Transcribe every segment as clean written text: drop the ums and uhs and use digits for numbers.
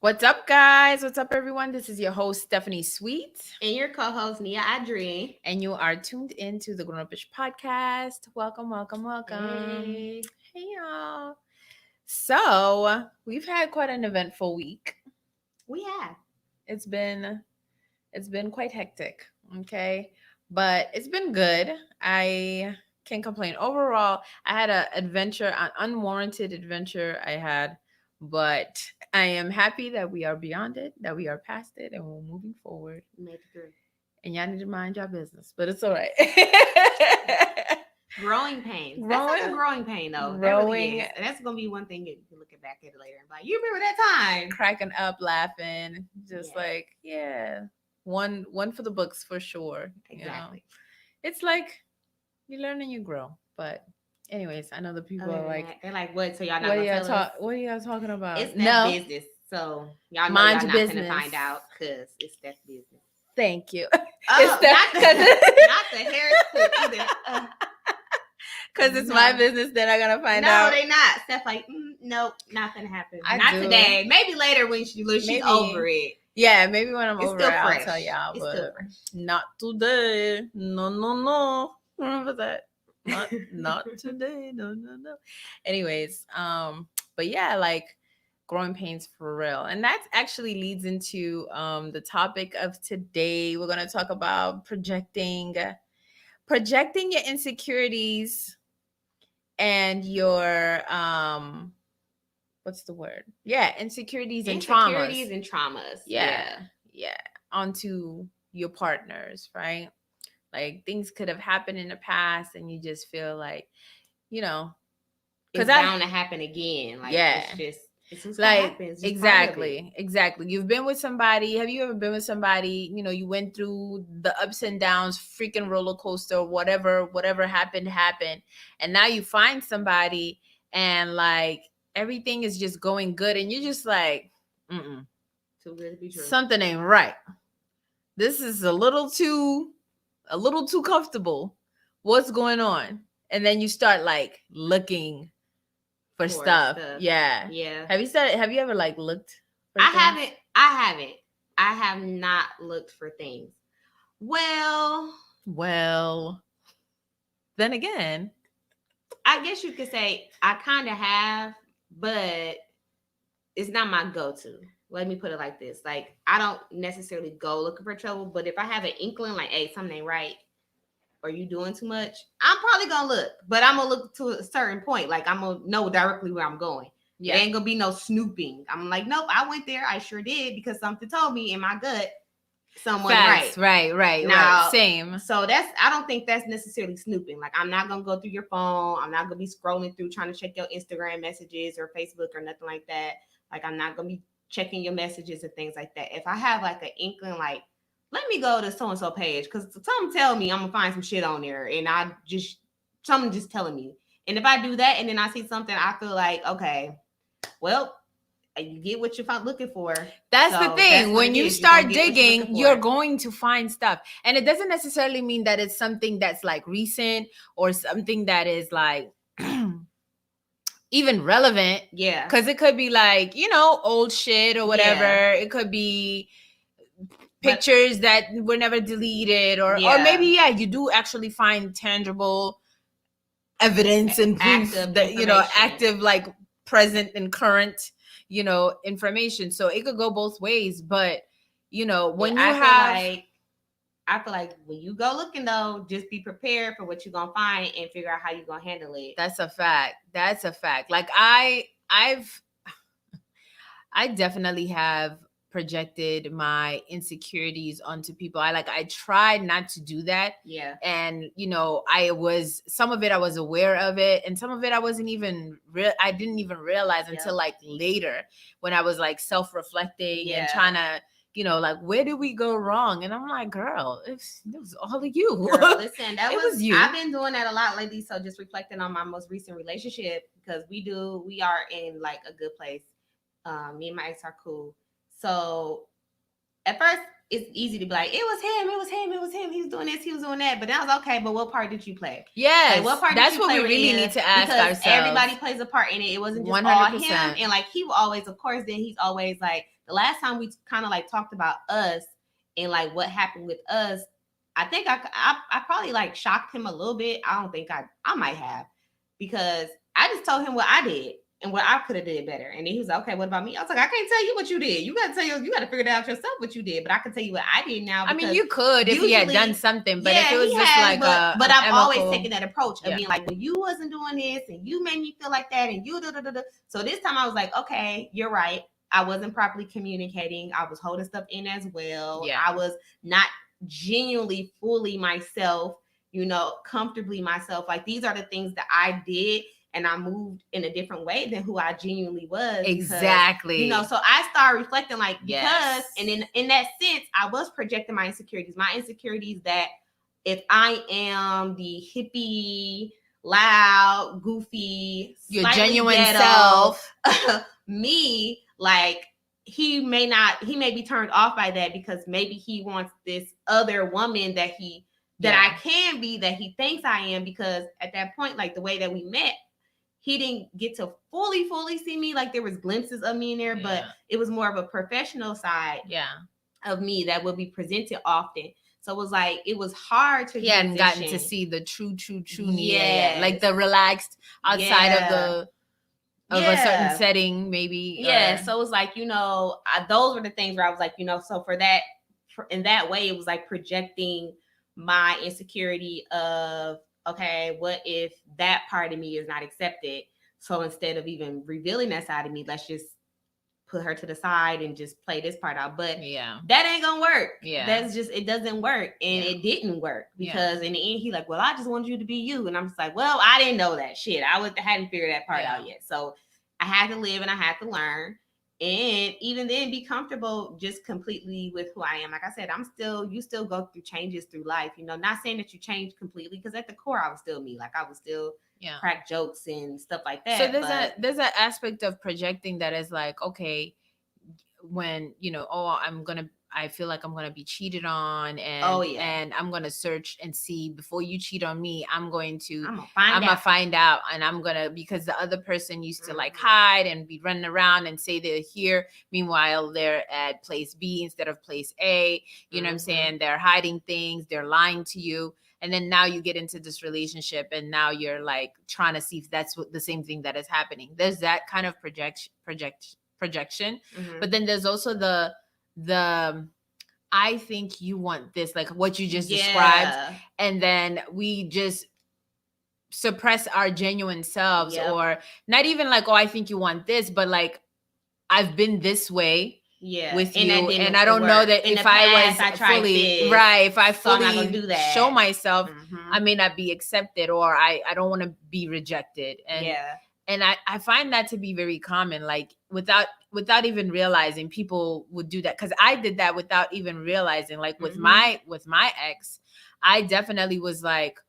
What's up, guys? What's up, everyone? This is your host, Stefany Sweet. And your co-host, Nia Audri. And you are tuned into the GrownupIsh Podcast. Welcome. Hey. Hey, y'all. So, we've had quite an eventful week. We have. It's been quite hectic, okay? But it's been good. I can't complain. Overall, I had an unwarranted adventure I had, but I am happy that we are beyond it, that we are past it, and we're moving forward. Make it through. And y'all need to mind your business, but it's all right. Growing pains. That's like a growing pain, though. That really is. And that's going to be one thing you can look back at it later and be like, you remember that time? Cracking up, laughing. Just one for the books for sure. Exactly. It's like you learn and you grow. But anyways, I know the people are like, they're like, what? So y'all not going to tell us? What are y'all talking about? It's that business. So y'all know mind y'all your not business. Gonna find out because it's that business. Thank you. Oh, not the hair clip either. Because it's my business, then I'm gonna find out. No, they not. Steph like, nope, not gonna happen. Not do. Today. Maybe later when she's over it. Yeah, maybe when I'm it's over still it, fresh. I'll tell y'all. It's but still fresh. Not today. No. Remember that? Not today. No. Anyways, but yeah, like growing pains for real. And that actually leads into the topic of today. We're gonna talk about projecting your insecurities and your what's the word? Yeah, insecurities and traumas. Yeah. Onto your partners, right? Like things could have happened in the past and you just feel like, it's bound to happen again. Like it's just like exactly. You've been with somebody. Have you ever been with somebody? You went through the ups and downs, freaking roller coaster, whatever happened, and now you find somebody, and like everything is just going good, and you're just like, too good to be true. Something ain't right. This is a little too comfortable. What's going on? And then you start like looking for stuff. Yeah. Have you ever like looked for things? I have not looked for things. Well, then again, I guess you could say I kind of have, but it's not my go-to. Let me put it like this. Like, I don't necessarily go looking for trouble, but if I have an inkling like, hey, something ain't right, or you doing too much, I'm probably gonna look, but I'm gonna look to a certain point. Like I'm gonna know directly where I'm going. Yeah. There ain't gonna be no snooping. I'm like, nope, I went there. I sure did because something told me in my gut someone right. Now, same. So I don't think that's necessarily snooping. Like I'm not gonna go through your phone. I'm not gonna be scrolling through trying to check your Instagram messages or Facebook or nothing like that. Like I'm not gonna be checking your messages and things like that. If I have like an inkling, like, let me go to so-and-so page because something tell me I'm going to find some shit on there and something just telling me. And if I do that and then I see something, I feel like, okay, well, you get what you're looking for. That's the thing. When you start digging, you're going to find stuff. And it doesn't necessarily mean that it's something that's like recent or something that is like even relevant. Yeah. Because it could be like, old shit or whatever. Yeah. It could be pictures that were never deleted or maybe you do actually find tangible evidence and proof that active, like present and current information. So it could go both ways, but when I feel like when you go looking though, just be prepared for what you're gonna find and figure out how you're gonna handle it. That's a fact. Like I definitely have projected my insecurities onto people. I tried not to do that. Yeah. And some of it I was aware of it, and some of it I wasn't even I didn't even realize until like later when I was like self-reflecting and trying to like, where did we go wrong? And I'm like, girl, it was all of you. Girl, listen, it was you. I've been doing that a lot lately. So just reflecting on my most recent relationship, because we are in like a good place. Me and my ex are cool. So at first it's easy to be like, it was him, he was doing this, he was doing that. But that was okay. But what part did you play? Yes, like, what part that's did you what play we really need to ask because ourselves. Everybody plays a part in it. It wasn't just 100%. All him. And like, he will always, of course, then he's always like, the last time we kind of like talked about us and like what happened with us, I think I probably like shocked him a little bit. I don't think I might have, because I just told him what I did and what I could have did better. And then he was like, okay, what about me? I was like, I can't tell you what you did. You got to figure it out yourself what you did. But I can tell you what I did now. I mean, you could if he had done something, but if it was just like but I've always taken that approach of being like, well, you wasn't doing this and you made me feel like that and you da. So this time I was like, okay, you're right. I wasn't properly communicating. I was holding stuff in as well. Yeah. I was not genuinely fully myself, comfortably myself. Like, these are the things that I did, and I moved in a different way than who I genuinely was. Exactly. Because, so I started reflecting, like, because, and in that sense, I was projecting my insecurities. My insecurities that if I am the hippie, loud, goofy, your genuine self, me, like, he may be turned off by that because maybe he wants this other woman that I can be, that he thinks I am, because at that point, like, the way that we met, he didn't get to fully see me. Like, there was glimpses of me in there, but it was more of a professional side of me that would be presented often. So it was like, it was hard to hadn't gotten to see the true Nia yet. Like the relaxed outside of a certain setting, maybe. Yeah. So it was like, those were the things where I was like, so in that way, it was like projecting my insecurity of, okay, what if that part of me is not accepted? So instead of even revealing that side of me, let's just put her to the side and just play this part out. But that ain't gonna work. Yeah. That's just, it doesn't work. And it didn't work because in the end, he like, well, I just wanted you to be you. And I'm just like, well, I didn't know that shit. I hadn't figured that part out yet. So I had to live and I had to learn. And even then be comfortable just completely with who I am. Like I said, you still go through changes through life, not saying that you change completely, because at the core, I was still me. Like, I was still crack jokes and stuff like that. So there's that aspect of projecting that is like, okay, when, I feel like I'm going to be cheated on, and I'm going to search and see before you cheat on me. I'm going to find out, and because the other person used to like hide and be running around and say they're here. Meanwhile, they're at place B instead of place A. You know what I'm saying? They're hiding things. They're lying to you. And then now you get into this relationship, and now you're like trying to see if that's the same thing that is happening. There's that kind of projection. But then there's also the I think you want this, like what you just described, and then we just suppress our genuine selves, or not even like, oh, I think you want this, but like, I've been this way with you, and I don't know that if I was fully if I fully show myself, I may not be accepted, or I don't want to be rejected. And I find that to be very common, like without even realizing people would do that. Cause I did that without even realizing, like with my ex, I definitely was like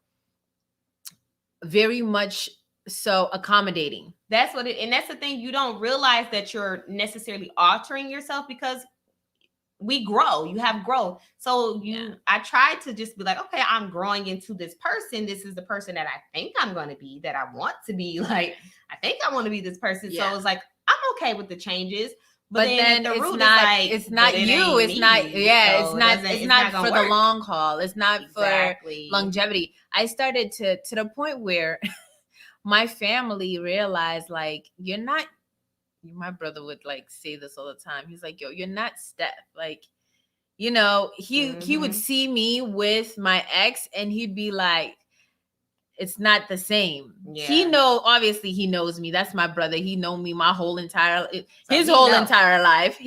very much so accommodating. That's and that's the thing. You don't realize that you're necessarily altering yourself, because we grow. You have growth. So I tried to just be like, okay, I'm growing into this person. This is the person that I think I'm going to be, that I want to be. Like, I think I want to be this person. So it's like, I'm okay with the changes. But then the root it's not you. It's not, it's not for the long haul. It's not for longevity. I started to the point where my family realized, like, my brother would like say this all the time. He's like, yo, you're not Steph. Like, he would see me with my ex and he'd be like, it's not the same. Obviously he knows me. That's my brother. He known me my whole entire life.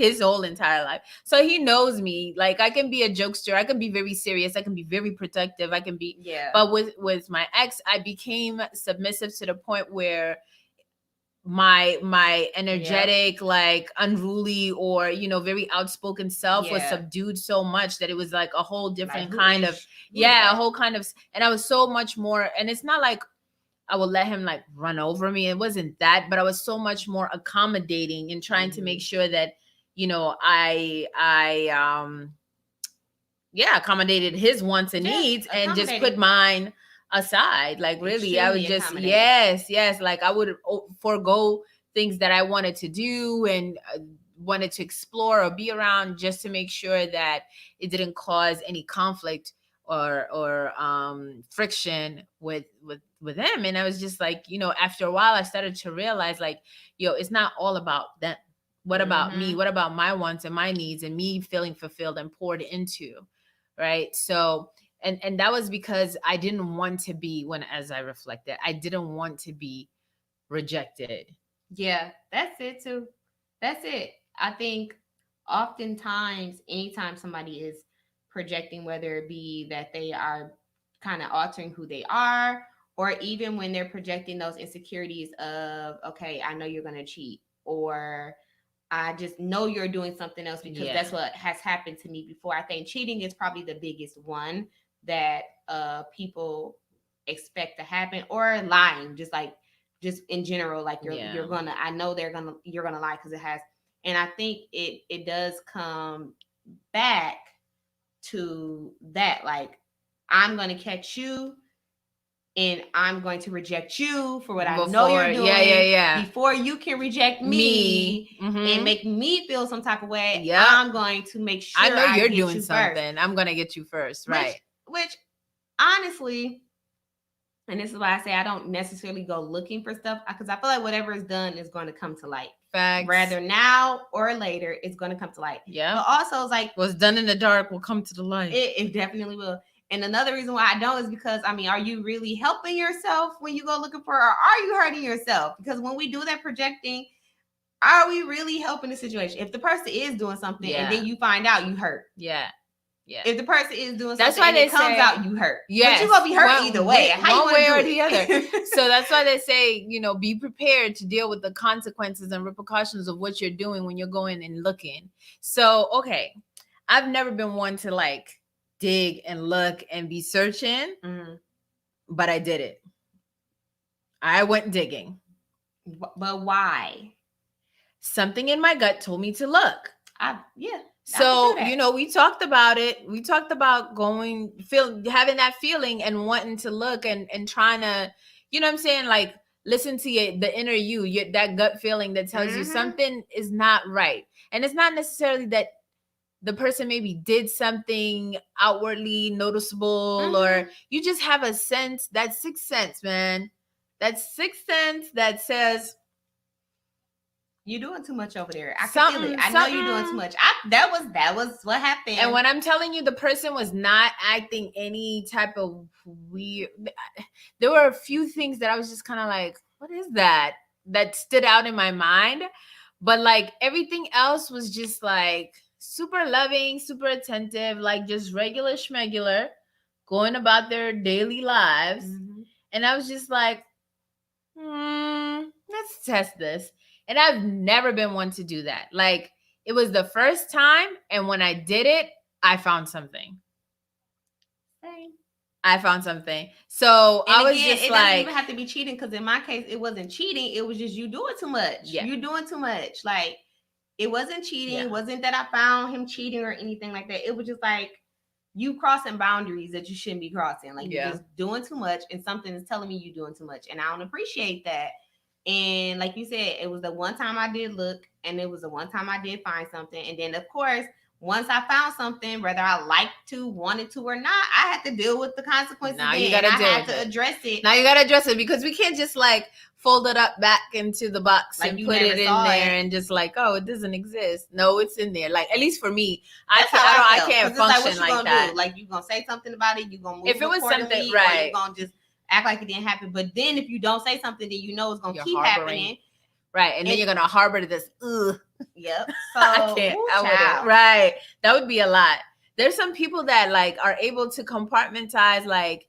So he knows me. Like, I can be a jokester. I can be very serious. I can be very protective. I can be, but with my ex, I became submissive to the point where my energetic, like unruly or, very outspoken self was subdued so much that it was like a whole different kind of, a whole kind of, and I was so much more, and it's not like I would let him like run over me. It wasn't that, but I was so much more accommodating and trying to make sure that, accommodated his wants and needs and just put mine aside. Like really, I would just, yes. Like I would forego things that I wanted to do and wanted to explore or be around just to make sure that it didn't cause any conflict or friction with him. And I was just like, after a while I started to realize like, it's not all about that. What about me? What about my wants and my needs and me feeling fulfilled and poured into? Right. So, and that was because I didn't want to be, as I reflected, I didn't want to be rejected. Yeah, that's it too. That's it. I think oftentimes, anytime somebody is projecting, whether it be that they are kind of altering who they are, or even when they're projecting those insecurities of, okay, I know you're going to cheat, or I just know you're doing something else because that's what has happened to me before. I think cheating is probably the biggest one that people expect to happen, or lying, just in general, like you're gonna, I know you're gonna lie because it has. And I think it does come back to that, like, I'm gonna catch you and I'm going to reject you for what I know you're doing. Before you can reject me and make me feel some type of way, I'm going to make sure I know you're doing something. I'm going to get you first, right? Which honestly, and this is why I say I don't necessarily go looking for stuff, because I feel like whatever is done is going to come to light. Facts. Rather now or later, it's going to come to light. Yeah. But also, it's like what's done in the dark will come to the light. It definitely will. And another reason why I don't is because, I mean, are you really helping yourself when you go looking for, or are you hurting yourself? Because when we do that projecting, are we really helping the situation? If the person is doing something and then you find out, you hurt. Yeah. If the person is doing something and it comes out, you hurt. Yes. But you're going to be hurt either way. One way or the other. So that's why they say, be prepared to deal with the consequences and repercussions of what you're doing when you're going and looking. So, okay. I've never been one to like dig and look and be searching, but I did it. I went digging. But why? Something in my gut told me to look. So, we talked about it. We talked about having that feeling and wanting to look and trying to, you know what I'm saying? Like, listen to the inner you, that gut feeling that tells you something is not right. And it's not necessarily that the person maybe did something outwardly noticeable, or you just have a sense, that sixth sense, man. That sixth sense that says, you're doing too much over there. I can feel it. I know you're doing too much. That was what happened. And when I'm telling you, the person was not acting any type of weird. There were a few things that I was just kind of like, what is that? That stood out in my mind. But like everything else was just like super loving, super attentive, like just regular schmegular, going about their daily lives. And I was just like, let's test this. And I've never been one to do that. Like, it was the first time, and when I did it, I found something. Same. I found something. So and I was just it like, doesn't even have to be cheating, because in my case, it wasn't cheating. It was just you doing too much. Yeah. You doing too much. Like, it wasn't cheating. Yeah. It wasn't that I found him cheating or anything like that. It was just like you crossing boundaries that you shouldn't be crossing. Like, you're just doing too much, and something is telling me you're doing too much, and I don't appreciate that. And like you said, it was the one time I did look, and it was the one time I did find something. And then, of course, once I found something, whether I liked to, wanted to, or not, I had to deal with the consequences. Now you got to address it. Now you got to address it, because we can't just like fold it up back into the box like and put it in there and just like, oh, it doesn't exist. No, it's in there. Like, at least for me, I can't function like that. Do? Like, you gonna say something about it, you gonna move if it was something right, you gonna just act like it didn't happen. But then if you don't say something, then you know it's gonna keep happening. Right. And then you're gonna harbor this. Yep. So I can't. I wouldn't. Right. That would be a lot. There's some people that like are able to compartmentalize, like,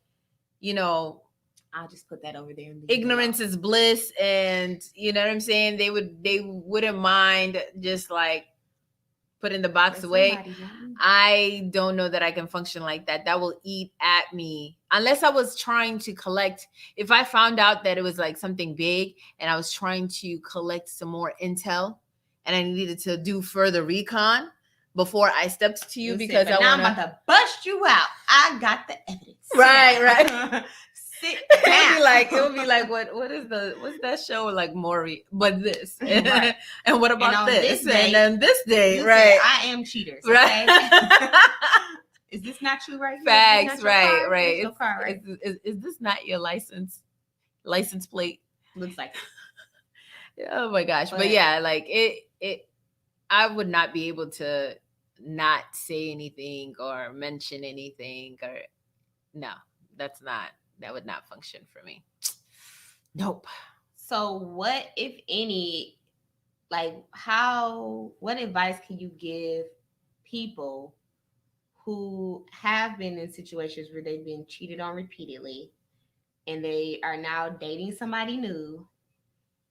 I'll just put that over there. Ignorance is bliss, and you know what I'm saying? They wouldn't mind just like putting the box away. I don't know that I can function like that. That will eat at me. Unless I was trying to collect, if I found out that it was like something big and I was trying to collect some more intel and I needed to do further recon, before I stepped to you because I want I'm about to bust you out. I got the evidence. Right. Sit It would be like what's that show like Maury, but this Right. and what about and this day, and then this day, you right? I am cheaters, right? Okay? Is this not you right here? Facts, right, car? Right. Your car, right? Is this not your license plate? Looks like it. Oh my gosh. But yeah, like it I would not be able to not say anything or mention anything or no, that would not function for me. Nope. So what, if any, what advice can you give people who have been in situations where they've been cheated on repeatedly and they are now dating somebody new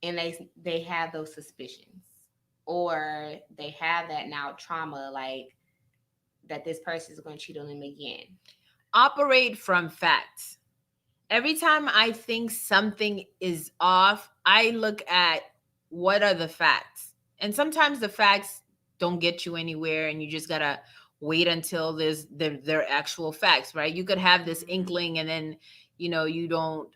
and they have those suspicions or they have that now trauma, like that this person is going to cheat on them again? Operate from facts. Every time I think something is off, I look at what are the facts. And sometimes the facts don't get you anywhere and you just got to wait until they're actual facts, right? You could have this inkling and then, you don't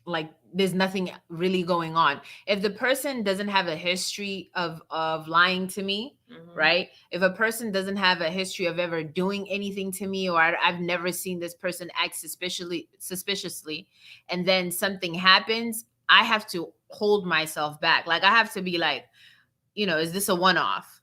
like there's nothing really going on. If the person doesn't have a history of lying to me, right? If a person doesn't have a history of ever doing anything to me, or I've never seen this person act suspiciously, and then something happens, I have to hold myself back. Like I have to be like, is this a one-off,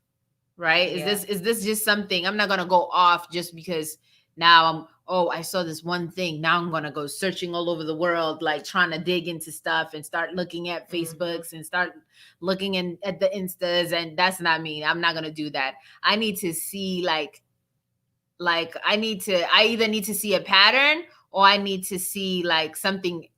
right? Yeah. Is this just something? I'm not gonna go off just because now I saw this one thing. Now I'm going to go searching all over the world, like trying to dig into stuff and start looking at Facebooks and start looking at the Instas. And that's not me. I'm not going to do that. I need to see I either need to see a pattern or I need to see like something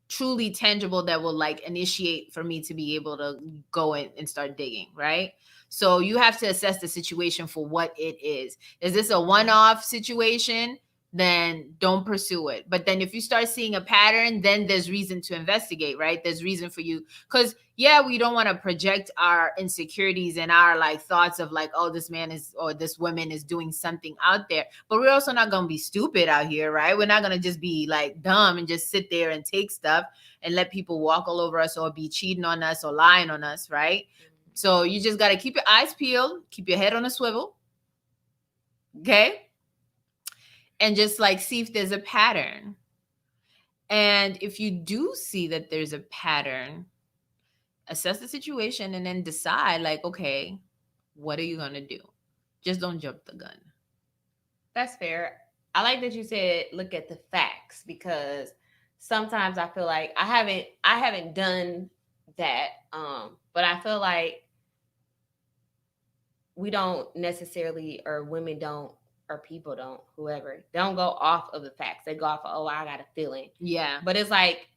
truly tangible that will like initiate for me to be able to go in and start digging, right? So you have to assess the situation for what it is. Is this a one-off situation? Then don't pursue it. But then if you start seeing a pattern, then there's reason to investigate, right? There's reason for you. Because we don't want to project our insecurities and our like thoughts of like, oh, this man is or this woman is doing something out there. But we're also not going to be stupid out here, right? We're not going to just be like dumb and just sit there and take stuff and let people walk all over us or be cheating on us or lying on us, right? So you just got to keep your eyes peeled, keep your head on a swivel. Okay? And just like see if there's a pattern. And if you do see that there's a pattern, assess the situation and then decide like, okay, what are you going to do? Just don't jump the gun. That's fair. I like that you said, look at the facts, because sometimes I feel like I haven't done that. But I feel like we don't necessarily, or women don't, or people don't, whoever, they don't go off of the facts. They go off of, I got a feeling. Yeah. But it's like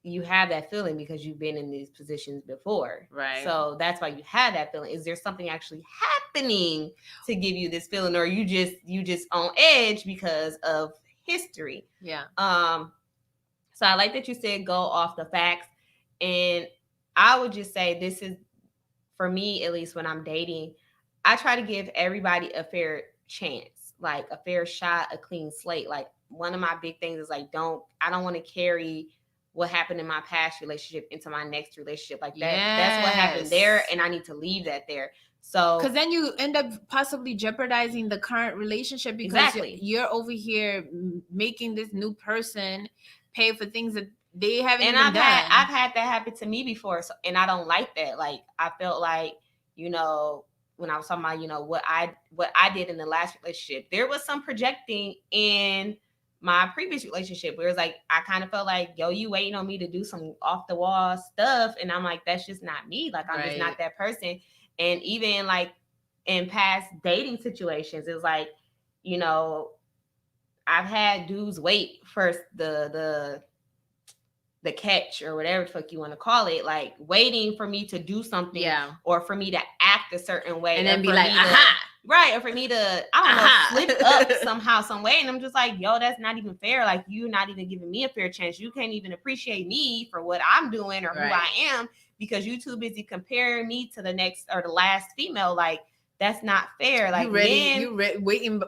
you have that feeling because you've been in these positions before. Right. So that's why you have that feeling. Is there something actually happening to give you this feeling, or you just on edge because of history? Yeah. So I like that you said go off the facts. And I would just say this is, for me, at least when I'm dating, I try to give everybody a fair chance. Like a fair shot, a clean slate. Like one of my big things is like, I don't want to carry what happened in my past relationship into my next relationship. Like that, That's what happened there. And I need to leave that there. So, because then you end up possibly jeopardizing the current relationship because you're over here making this new person pay for things that they haven't even done. I've had that happen to me before. So, and I don't like that. Like I felt like, when I was talking about, what I did in the last relationship, there was some projecting in my previous relationship where it was like, I kind of felt like, you waiting on me to do some off the wall stuff. And I'm like, that's just not me. Like, I'm just not that person. And even like in past dating situations, it was like, I've had dudes wait for the catch or whatever the fuck you want to call it, like waiting for me to do something or for me to act a certain way. And then be like, aha. Right. Or for me to, I don't know, slip up somehow, some way. And I'm just like, that's not even fair. Like, you're not even giving me a fair chance. You can't even appreciate me for what I'm doing or who I am because you too busy comparing me to the next or the last female. Like, that's not fair. Like, waiting at the wings,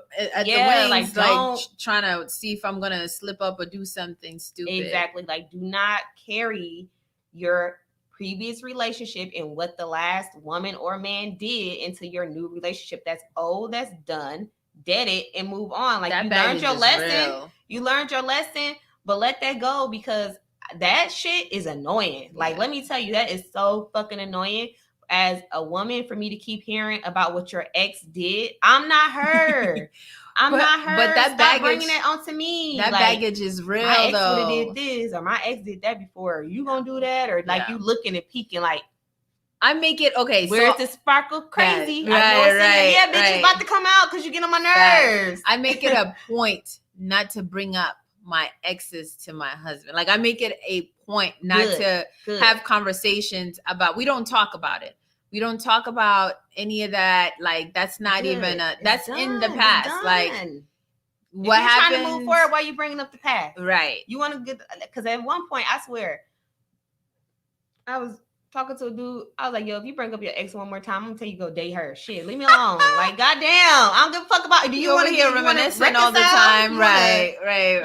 like trying to see if I'm gonna slip up or do something stupid. Exactly. Like, do not carry your previous relationship and what the last woman or man did into your new relationship. That's old, that's done. Dead it and move on. Like, you learned your lesson. Real. You learned your lesson, but let that go, because that shit is annoying. Yeah. Like, let me tell you, that is so fucking annoying. As a woman, for me to keep hearing about what your ex did, I'm not her. Not her. But that baggage, bringing that onto me. That baggage is real, my ex would have did this, or my ex did that before. You gonna do that, or like you looking and peeking like. I make it okay. Where's the sparkle crazy? Right. Yeah, bitch, it's about to come out because you get on my nerves. I make it a point not to bring up my exes to my husband. Like, I make it a point not to have conversations about. We don't talk about it. We don't talk about any of that. Like, that's not even that's in the past. Like, what happened? Trying to move forward, why you bringing up the past? Right. You want to get, because at one point, I swear, I was talking to a dude. I was like, yo, if you bring up your ex one more time, I'm gonna tell you go date her. Shit, leave me alone. Like, goddamn, I don't give a fuck about it. Do you want to hear reminiscing all the time? Right.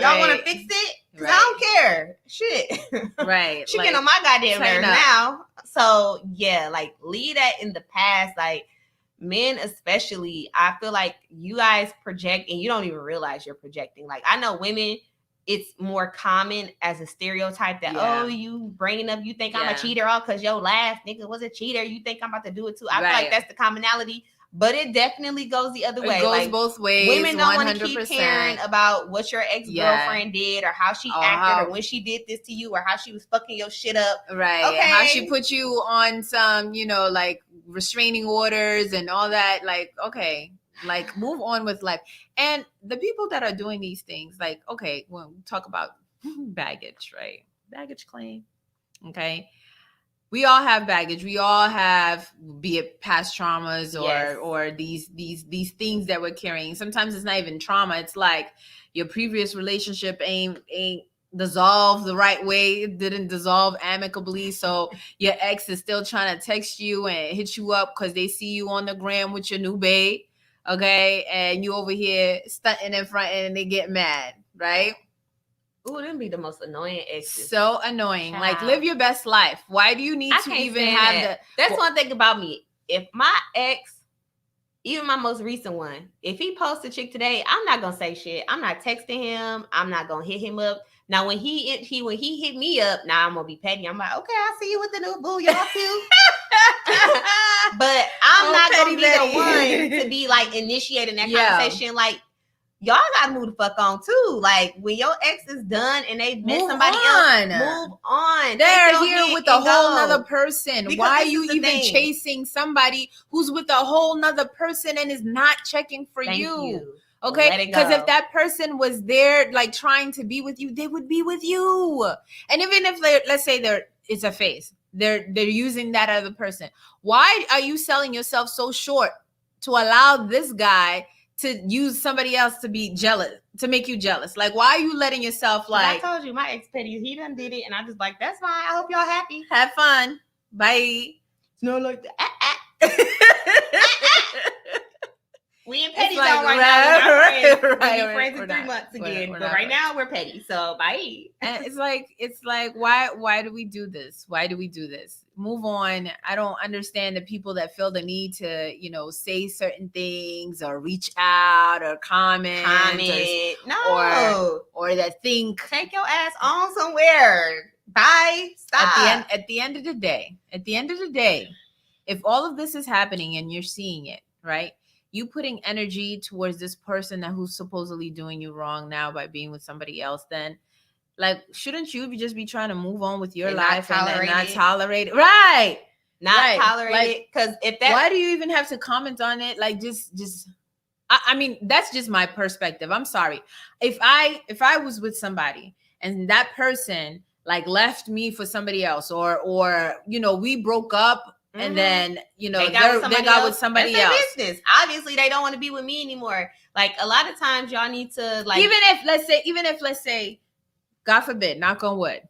Y'all want to fix it? Because I don't care. Shit. Right. She getting on my goddamn nerves now. So, yeah, like, leave that in the past. Like, men especially, I feel like you guys project and you don't even realize you're projecting. Like, I know women, it's more common as a stereotype that, oh, you bringing up, you think I'm a cheater all because your last nigga was a cheater. You think I'm about to do it too. I feel like that's the commonality. But it definitely goes the other way. It goes like, both ways. Women don't want to keep hearing about what your ex-girlfriend did, or how she acted, or when she did this to you, or how she was fucking your shit up. Right. Okay. How she put you on some, like, restraining orders and all that. Like, okay, like, move on with life. And the people that are doing these things, like, okay, when we talk about baggage, right? Baggage claim. Okay. We all have baggage. We all have, be it past traumas or these things that we're carrying. Sometimes it's not even trauma. It's like your previous relationship ain't dissolved the right way. It didn't dissolve amicably. So your ex is still trying to text you and hit you up because they see you on the gram with your new babe. Okay. And you over here stunting in front and they get mad. Right. Ooh, them be the most annoying exes. So annoying. Child. Like, live your best life. Why do you need to even have That's one thing about me. If my ex, even my most recent one, if he posts a chick today, I'm not gonna say shit. I'm not texting him. I'm not gonna hit him up. Now, when he hit me up, now I'm gonna be petty. I'm like, okay, I see you with the new boo, y'all cute. But I'm not gonna be the one to be like initiating that conversation. Like, y'all gotta move the fuck on too. Like, when your ex is done and they met somebody else, move on. They're here with a whole nother person. Because why are you even chasing somebody who's with a whole nother person and is not checking for you? Okay, because if that person was there, like, trying to be with you, they would be with you. And even if let's say it's a phase, they're using that other person. Why are you selling yourself so short to allow this guy to use somebody else to be jealous, to make you jealous? Like, why are you letting yourself, like... I told you, my ex petty, he done did it, and I just like, that's fine. I hope y'all happy. Have fun. Bye. No, like that. We in petty zone right now. We're friends in 3 months again. But right now we're petty. So bye. And it's like, why do we do this? Why do we do this? Move on. I don't understand the people that feel the need to, say certain things or reach out or comment. Or that think. Take your ass on somewhere. Bye. Stop. At the end of the day, if all of this is happening and you're seeing it, right? You putting energy towards this person who's supposedly doing you wrong now by being with somebody else, then, like, shouldn't you just be trying to move on with your life and not tolerate it? Right. Tolerate it. Because why do you even have to comment on it? Like, I mean, that's just my perspective. I'm sorry. If I was with somebody and that person, like, left me for somebody else or we broke up, and then, they got with somebody else. Business. Obviously, they don't want to be with me anymore. Like, a lot of times, y'all need to, like... Even if, let's say, God forbid, knock on wood,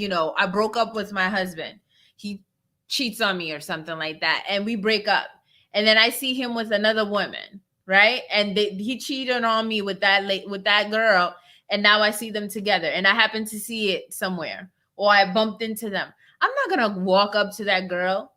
I broke up with my husband. he cheats on me or something like that, and we break up, and then I see him with another woman, right? And he cheated on me with that girl, and now I see them together, and I happen to see it somewhere, or I bumped into them. I'm not gonna walk up to that girl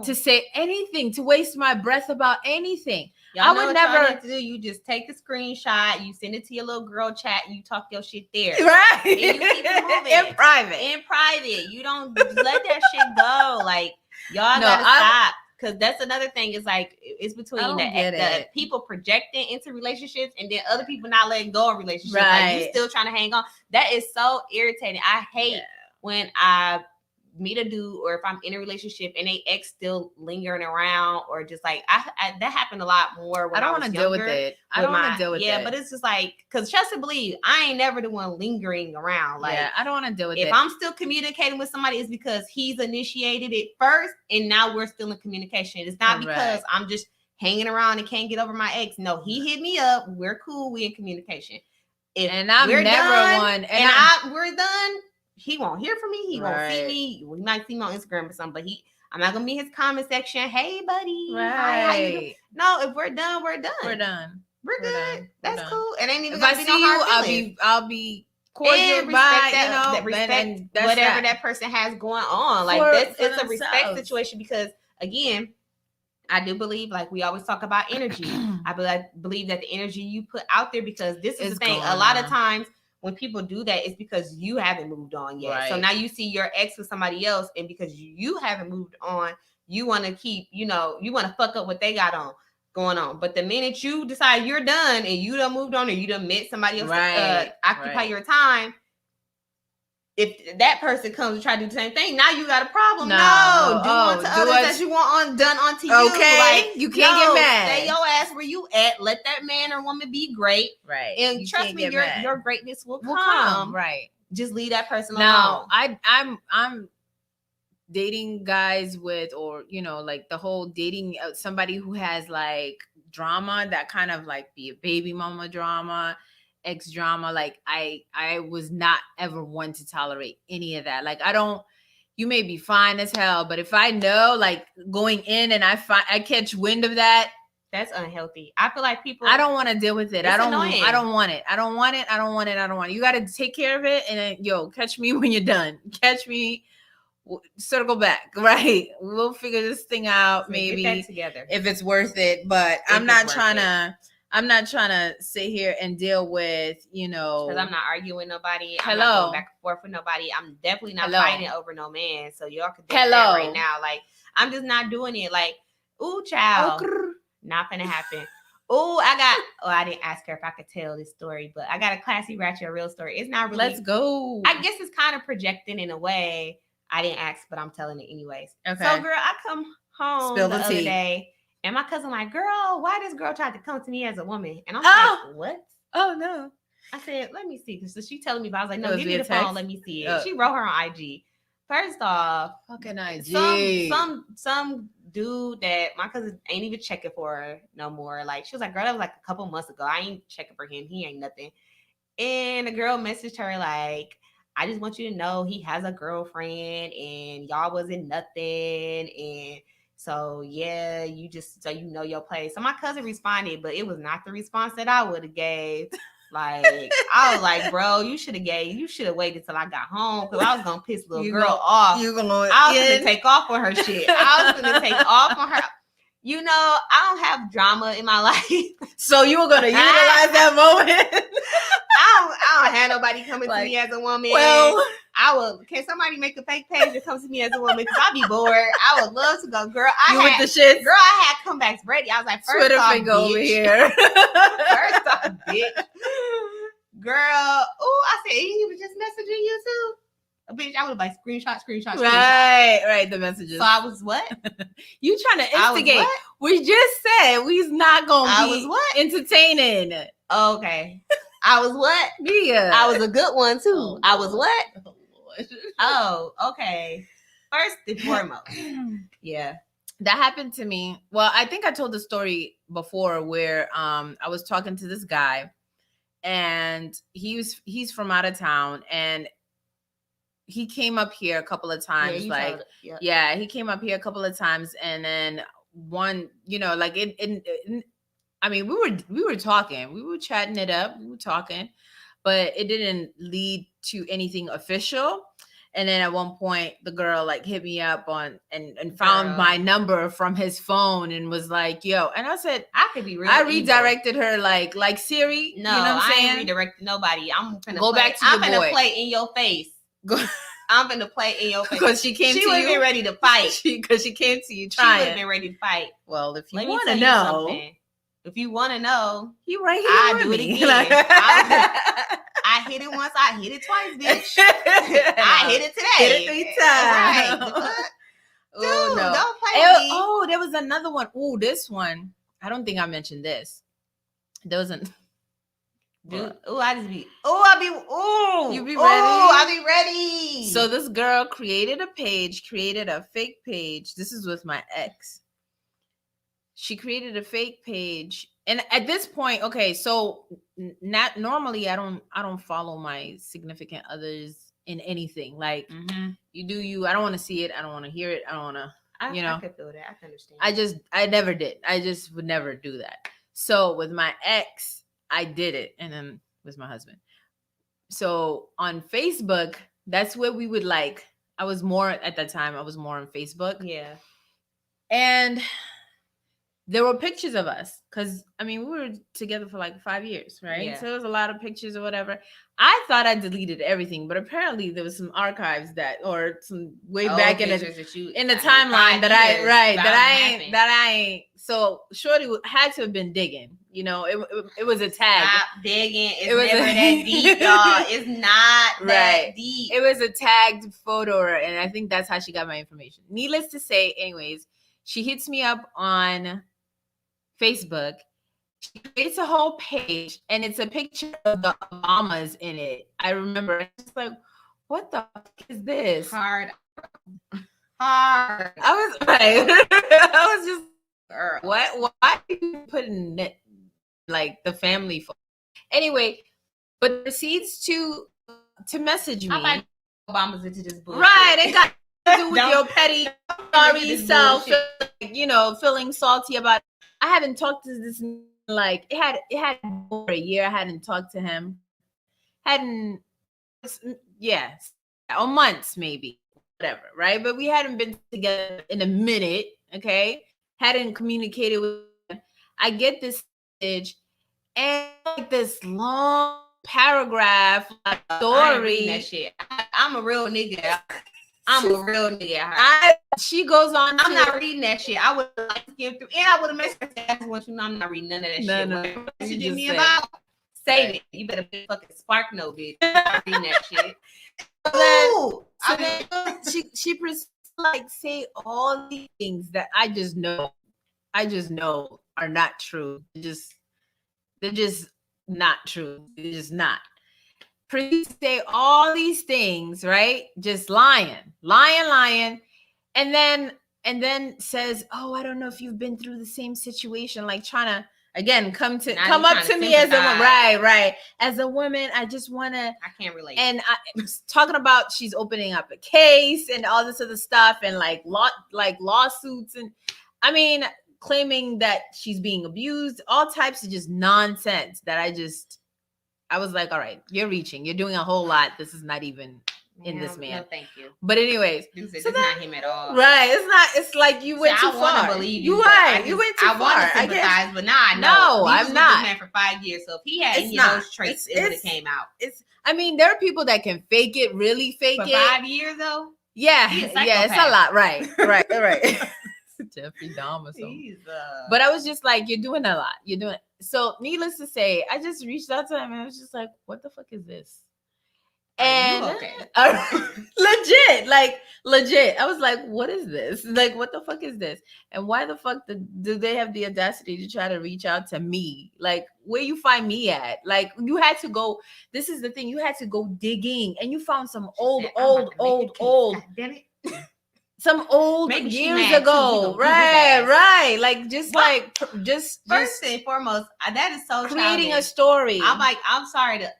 to say anything, to waste my breath about anything. Y'all know what y'all need to do. You just take the screenshot, you send it to your little girl chat, and you talk your shit there. Right. And you keep it moving. In private. You don't let that shit go. Like, y'all gotta stop. Because that's another thing. Is like, it's between the people projecting into relationships and then other people not letting go of relationships. Right. Like, you still trying to hang on. That is so irritating. I hate when I meet a dude, or if I'm in a relationship and they ex still lingering around, or just like I that happened a lot more when I don't want to deal with it. I don't want to deal with it. Yeah, but it's just like, because trust and believe, I ain't never the one lingering around. Like, I don't want to deal with it. If I'm still communicating with somebody, it's because he's initiated it first, and now we're still in communication. It's not because I'm just hanging around and can't get over my ex. No, he hit me up. We're cool. We in communication. And I'm never one. And we're done. He won't hear from me. He won't see me. We might see me on Instagram or something, but I'm not gonna be in his comment section. Hey, buddy. Right. Hi, how you doing? No, if we're done, we're done. We're done. We're good. That's cool. It ain't even. If I see you, I'll be cordial. And respect whatever that person has going on. Like, it's a respect situation, because again, I do believe, like we always talk about energy. I believe that the energy you put out there, because this is the thing. A lot of times, when people do that, it's because you haven't moved on yet. Right. So now you see your ex with somebody else, and because you haven't moved on, you want to keep, you want to fuck up what they got going on. But the minute you decide you're done and you done moved on, or you done met somebody else to occupy your time, if that person comes and try to do the same thing, now you got a problem. No, do unto others that you want done unto you. Okay, like, you can't get mad. Stay your ass where you at. Let that man or woman be great. Right. And you trust me, your greatness will come. Right. Just leave that person alone. Now, I'm dating guys with, or like the whole dating somebody who has like drama, that kind of like be a baby mama drama, ex drama. Like I was not ever one to tolerate any of that. Like, you may be fine as hell, but if I know, like, going in and I catch wind of that, that's unhealthy. I feel like people, I don't want to deal with it. I don't want it. I don't want it. You got to take care of it. And then, catch me when you're done. Catch me, circle back. Right. We'll figure this thing out. Maybe get that together if it's worth it, but I'm not trying to sit here and deal with, because I'm not arguing with nobody. I'm not going back and forth with nobody. I'm definitely not fighting over no man. So y'all can do that right now. Like, I'm just not doing it. Like, ooh, child, not gonna happen. I didn't ask her if I could tell this story, but I got a classy ratchet real story. It's not really. Let's go. I guess it's kind of projecting in a way. I didn't ask, but I'm telling it anyways. Okay. So, girl, I come home the other day. And my cousin like, girl, why this girl tried to come to me as a woman? And I'm like, what? Oh, no. I said, let me see. So she telling me, but I was like, no, give me the phone. Let me see it. She wrote her on IG. First off, fucking IG. Some dude that my cousin ain't even checking for her no more. Like, she was like, girl, that was like a couple months ago. I ain't checking for him. He ain't nothing. And the girl messaged her like, I just want you to know he has a girlfriend and y'all wasn't nothing. And so, yeah, so you know your place. So my cousin responded, but it was not the response that I would have gave. Like, I was like, bro, you should have waited till I got home, because I was going to piss little girl off. I was going to take off on her shit. I was going to take off on her. I don't have drama in my life. So you were going to utilize that moment? I don't have nobody coming to me as a woman. Well, can somebody make a fake page that comes to me as a woman? Because I'll be bored. I would love to go. Girl, with the shit. Girl, I had comebacks ready. I was like, first Twitter off, finger over here. First off, bitch. Girl, I said, he was just messaging you too? Bitch, I would have like screenshot. Right, the messages. So I was what? You trying to instigate. We just said we's not going to be entertaining. Okay. I was what? Yeah. I was a good one too. Oh, I was what? Oh, Lord. Oh, okay. First and foremost. Yeah. That happened to me. Well, I think I told the story before where I was talking to this guy, and he's from out of town, and he came up here a couple of times. He came up here a couple of times, and then one, like I mean, we were talking, we were chatting it up, we were talking, but it didn't lead to anything official. And then at one point, the girl like hit me up on and found my number from his phone and was like, "Yo," and I said, "I could be real." I redirected her like Siri. No, I ain't redirected nobody. I'm gonna go back to your boy. I'm gonna play in your face. I'm gonna play in your face because she came. She would have been ready to fight. Because she came to you trying. She would have been ready to fight. Well, if you want to know, if you want to know, you right here. I do it again. I hit it once. I hit it twice, bitch. I hit it today. Hit it 3 times. Right. Dude, no. Don't play with me. Oh, there was another one. Oh, this one. I don't think I mentioned this. There was an. Dude, I just be. I be. You be ready? I be ready. So this girl created a fake page. This is with my ex. She created a fake page, and at this point, okay, so not normally I don't follow my significant others in anything. Like you do you. I don't want to see it. I don't want to hear it. I don't want to. I could feel that. I can understand. I never did. I just would never do that. So with my ex, I did it, and then with my husband. So on Facebook, that's where we would like. I was more at that time. I was more on Facebook. Yeah, and there were pictures of us because, I mean, we were together for like 5 years, right? Yeah. So there was a lot of pictures or whatever. I thought I deleted everything, but apparently there was some archives or some way back in the timeline that I ain't. So Shorty had to have been digging. It was a tag. Stop digging. It's never that deep, y'all. It's not that deep. It was a tagged photo, and I think that's how she got my information. Needless to say, anyways, she hits me up on Facebook. She creates a whole page, and it's a picture of the Obamas in it. I remember, it's like, what the fuck is this? Hard. I was like, I was just, girl, what? Why are you putting it like the family photo? Anyway, but proceeds to message me. I like Obama's into this bullshit. Right, it got to do with your petty, sorry self, feeling salty about it. I haven't talked to this, like, it had over a year. I hadn't talked to him. Or months maybe, whatever, right? But we hadn't been together in a minute, okay? Hadn't communicated with him. I get this message and like this long paragraph story. I ain't reading that shit. I'm a real nigga. She goes on. I'm not reading that shit. I would like to get through, and I would have messaged her. Want you know, I'm not reading none of that shit. No. Messaging me about, save it. You better be fucking spark no bitch. I'm not reading that shit. She proceeds to like say all these things that I just know are not true. They're just not true. They're just not. Proceeds to say all these things, right? Just lying, and then says, "Oh, I don't know if you've been through the same situation." Like trying to again come up to me as a right as a woman. I just want to. I can't relate. And I was talking about she's opening up a case and all this other stuff and like lawsuits and I mean claiming that she's being abused, all types of just nonsense that I was like, all right, you're reaching. You're doing a whole lot. This is not even in this man. No, thank you. But anyways. It's not him at all. Right. It's not. It's like you went too far. I want to believe you. You went too far. I want to sympathize, but now I know. No, I'm not. Man for 5 years. So if he had any of those traits, it would have came out. I mean, there are people that can fake it, really fake it. For 5 years, though? Yeah. Yeah, it's a lot. Right. Jeffrey Dahmer or something. But I was just like, you're doing a lot. You're doing. So needless to say, I just reached out to him and I was just like, what the fuck is this? And legit. I was like, what is this? Like, what the fuck is this? And why the fuck do they have the audacity to try to reach out to me? Like, where you find me at? Like, you had to go. This is the thing. You had to go digging and you found some old. Damn it. Some old years ago, right? Like just first and foremost, that is so creating childish. A story. I'm sorry to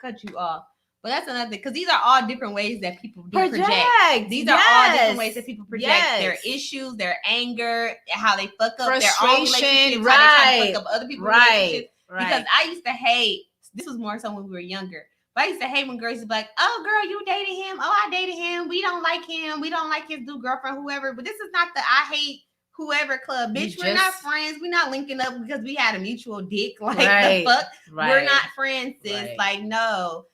cut you off, But that's another thing, because these are all different ways that people project. These are yes. all different ways that people project yes. their issues, their anger, how they fuck up frustration, their own relationships, right. how they try to fuck up other people's relationships. Right. Because I used to hate, this was more so when we were younger, but I used to hate when girls would be like, oh, girl, you dated him. Oh, I dated him. We don't like him. We don't like his new girlfriend, whoever. But this is not the I hate whoever club. Bitch, we're not friends. We're not linking up because we had a mutual dick. Like, the fuck? Right. We're not friends, sis. Right. Like, no,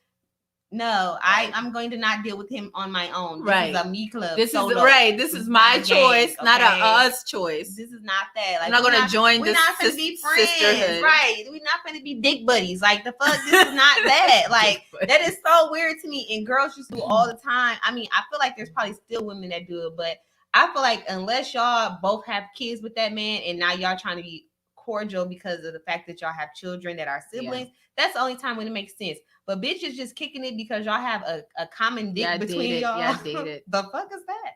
right. I'm going to not deal with him on my own. This is a me club. This is right. This is my choice, not a us choice. This is not that. Like, I'm not going to join this sisterhood. Right. We're not going to be dick buddies. Like, the fuck, this is not that. Like, that is so weird to me. And girls used to do all the time. I mean, I feel like there's probably still women that do it, but I feel like unless y'all both have kids with that man and now y'all trying to be cordial because of the fact that y'all have children that are siblings, that's the only time when it makes sense. But bitches just kicking it because y'all have a common dick between y'all. Yeah, dated. The fuck is that?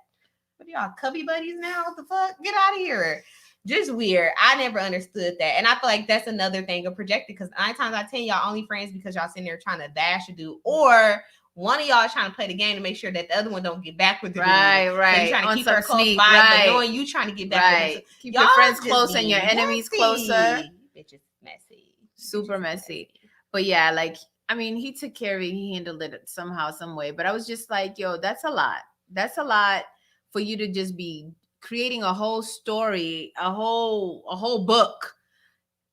What are y'all, cubby buddies now? What the fuck? Get out of here. Just weird. I never understood that. And I feel like that's another thing of projected, because 9 times out of 10, y'all only friends because y'all sitting there trying to bash a dude, or one of y'all is trying to play the game to make sure that the other one don't get back with the dude. Right. So you're trying to keep her close by, but knowing you trying to get back with her. Keep your friends close and your enemies closer. Bitch is messy. Super messy. But yeah, like, I mean, he took care of it. He handled it somehow, some way. But I was just like, yo, that's a lot. That's a lot for you to just be creating a whole story, a whole book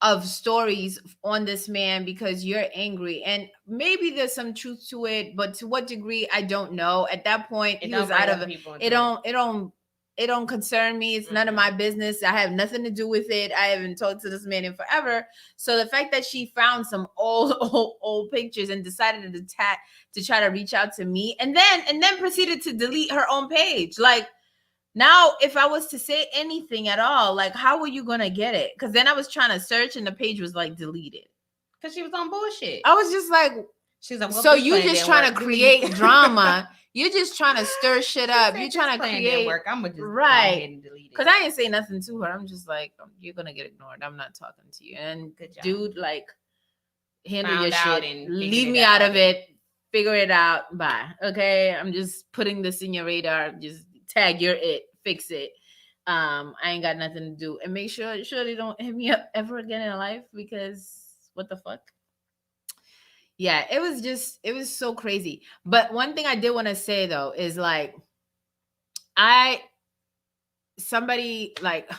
of stories on this man because you're angry. And maybe there's some truth to it, but to what degree, I don't know. At that point, he was out of it. It don't concern me. It's none of my business. I have nothing to do with it. I haven't talked to this man in forever. So the fact that she found some old pictures and decided to try to reach out to me and then proceeded to delete her own page. Like, now, if I was to say anything at all, like, how were you going to get it? Because then I was trying to search and the page was like deleted. Because she was on bullshit. I was just like, she's like, so you just trying to create drama. You're just trying to stir shit up. You're trying to create work. I'm gonna just go ahead and delete it. Because I didn't say nothing to her. I'm just like, you're gonna get ignored. I'm not talking to you. And dude, like, handle your shit and leave me out of it. Figure it out. Bye. Okay. I'm just putting this in your radar. Just tag your it. Fix it. I ain't got nothing to do. And make sure they don't hit me up ever again in life, because what the fuck? Yeah, it was so crazy. But one thing I did want to say though is like, somebody like,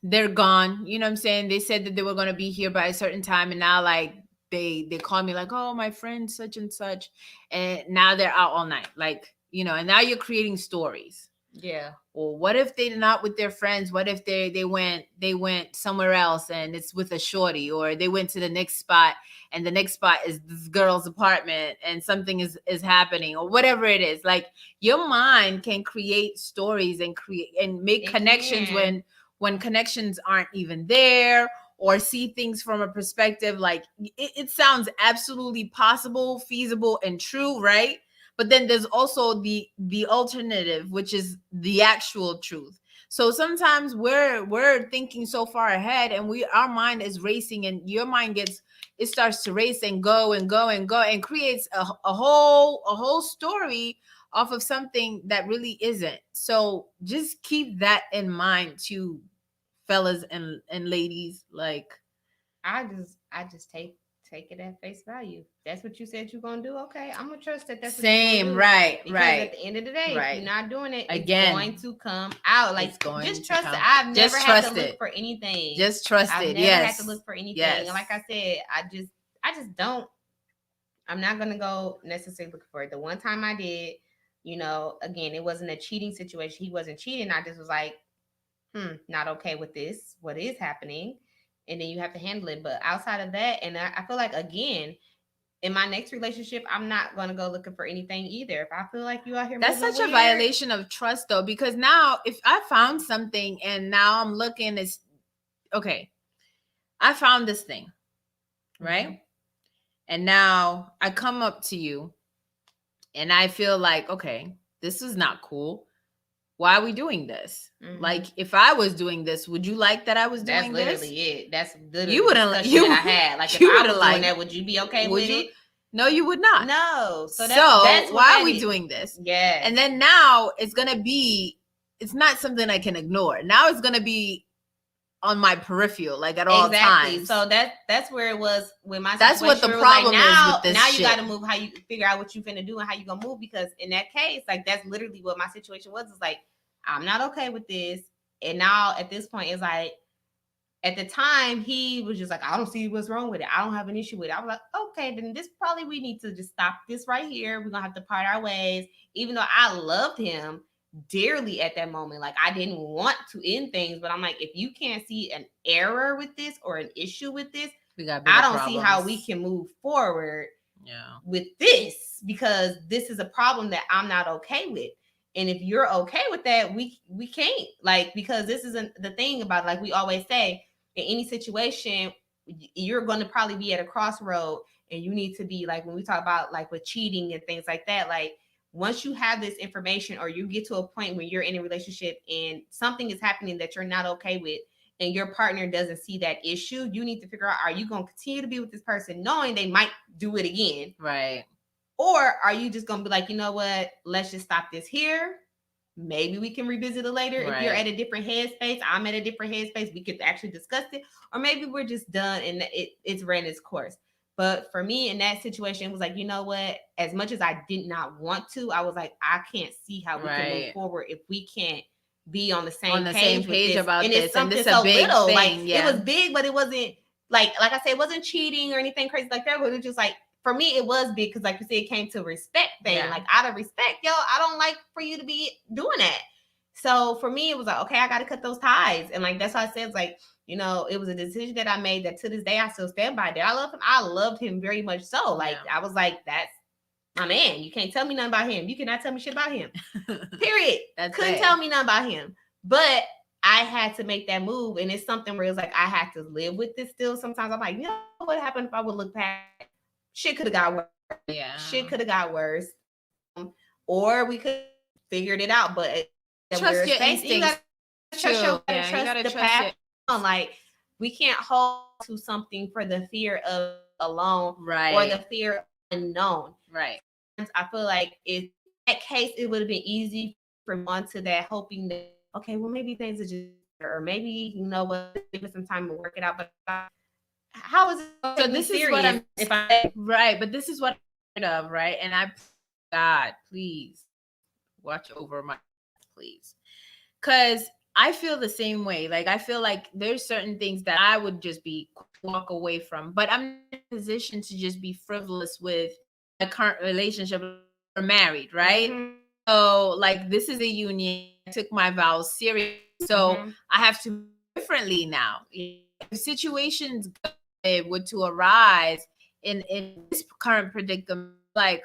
they're gone. You know what I'm saying? They said that they were going to be here by a certain time. And now like they call me like, oh, my friend, such and such. And now they're out all night. Like, you know, and now you're creating stories. Yeah. Well, what if they're not with their friends? What if they went somewhere else and it's with a shorty, or they went to the next spot and the next spot is this girl's apartment and something is happening, or whatever it is. Like, your mind can create stories and make connections when connections aren't even there, or see things from a perspective like it sounds absolutely possible, feasible, and true, right? But then there's also the alternative, which is the actual truth. So sometimes we're thinking so far ahead, and our mind is racing, and your mind starts to race and go and go and go, and creates a whole story off of something that really isn't. So just keep that in mind too, fellas and ladies. Like, I just take it at face value. That's what you said you're gonna do. Okay, I'm gonna trust that. That's what same, do. Right, because right. At the end of the day, if you're not doing it, again, it's going to come out. Like, just trust it. I've just never had to look for anything. Just trust it. I've never had to look for anything. Yes. And like I said, I just don't. I'm not gonna go necessarily looking for it. The one time I did, you know, again, it wasn't a cheating situation. He wasn't cheating. I just was like, not okay with this. What is happening? And then you have to handle it. But outside of that, and I feel like, again, in my next relationship, I'm not going to go looking for anything either. If I feel like you out here, that's such a violation of trust, though, because now if I found something and now I'm looking, it's okay, I found this thing, right? Mm-hmm. And now I come up to you and I feel like, okay, this is not cool. Why are we doing this? Mm-hmm. Like, if I was doing this, would you like that I was doing this? That's literally it. That's literally you wouldn't. I had. Like, if I was doing that, would you be okay with it? No, you would not. No. So that's why are we doing this? Yeah. And then now it's not something I can ignore. Now it's gonna be on my peripheral, like at all times. So that's where it was with my situation. That's what the problem is with this now shit. You got to move how you figure out what you finna do and how you gonna move, because in that case, like that's literally what my situation was. It's like, I'm not okay with this. And now at this point, it's like, at the time he was just like, I don't see what's wrong with it. I don't have an issue with it. I was like, okay, then this probably, we need to just stop this right here. We're gonna have to part our ways. Even though I loved him dearly at that moment, like I didn't want to end things, but I'm like, if you can't see an error with this or an issue with this, I don't see how we can move forward with this, because this is a problem that I'm not okay with. And if you're okay with that, we can't, like, because this isn't the thing about it. Like we always say, in any situation, you're going to probably be at a crossroad, and you need to be, like, when we talk about like with cheating and things like that, like once you have this information, or you get to a point where you're in a relationship and something is happening that you're not okay with, and your partner doesn't see that issue, you need to figure out, are you going to continue to be with this person knowing they might do it again? Right. Or are you just going to be like, you know what, let's just stop this here. Maybe we can revisit it later. Right. If you're at a different headspace, I'm at a different headspace, we could actually discuss it. Or maybe we're just done and it's ran its course. But for me in that situation, it was like, you know what? As much as I did not want to, I was like, I can't see how we can move forward if we can't be on the same page about this. And it's something so little. Thing, like it was big, but it wasn't like I said, it wasn't cheating or anything crazy like that. But it was just like, for me, it was big because, like you said, it came to respect thing. Yeah. Like, out of respect, yo, I don't like for you to be doing that. So for me, it was like, okay, I got to cut those ties. And like, that's why I said, it's like, you know, it was a decision that I made that to this day, I still stand by that. I love him. I loved him very much so. Like, I was like, that's my man. You can't tell me nothing about him. You cannot tell me shit about him. Period. Couldn't tell me nothing about him. But I had to make that move. And it's something where it's like, I had to live with this still. Sometimes I'm like, you know, what happened if I would look past? Shit could have got worse. Yeah. Shit could have got worse. Or we could have figured it out. But trust your instincts. You gotta trust the path. Like, we can't hold to something for the fear of alone, right? Or the fear of unknown, right? I feel like in that case, it would have been easy for on to that, hoping that, okay, well, maybe things are just, or maybe, you know what, give it some time to work it out. But how is it? So this is what I'm, right? But this is what I'm afraid of, right? And God, please watch over my, please, because I feel the same way. Like, I feel like there's certain things that I would just walk away from, but I'm in a position to just be frivolous with a current relationship. We're married, right? Mm-hmm. So, like, this is a union. I took my vows serious, so I have to do differently now. If situations were to arise in this current predicament, like,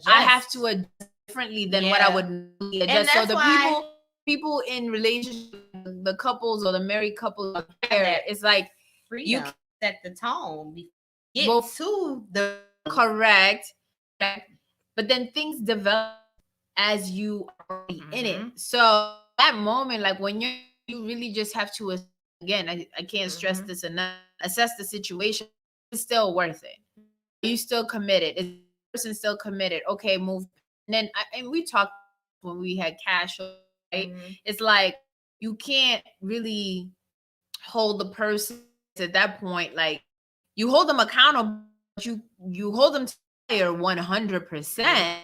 I have to adjust differently than what I would normally adjust. So the people in relationship, the couples or the married couples, it's like you set the tone. Get to the correct, but then things develop as you are in it. So that moment, like when you really just have to, again, I can't stress this enough, assess the situation. It's still worth it. Are you still committed? Is the person still committed? Okay, move. And then and we talked when we had cash. Right? It's like you can't really hold the person at that point. Like, you hold them accountable, but you hold them to 100%,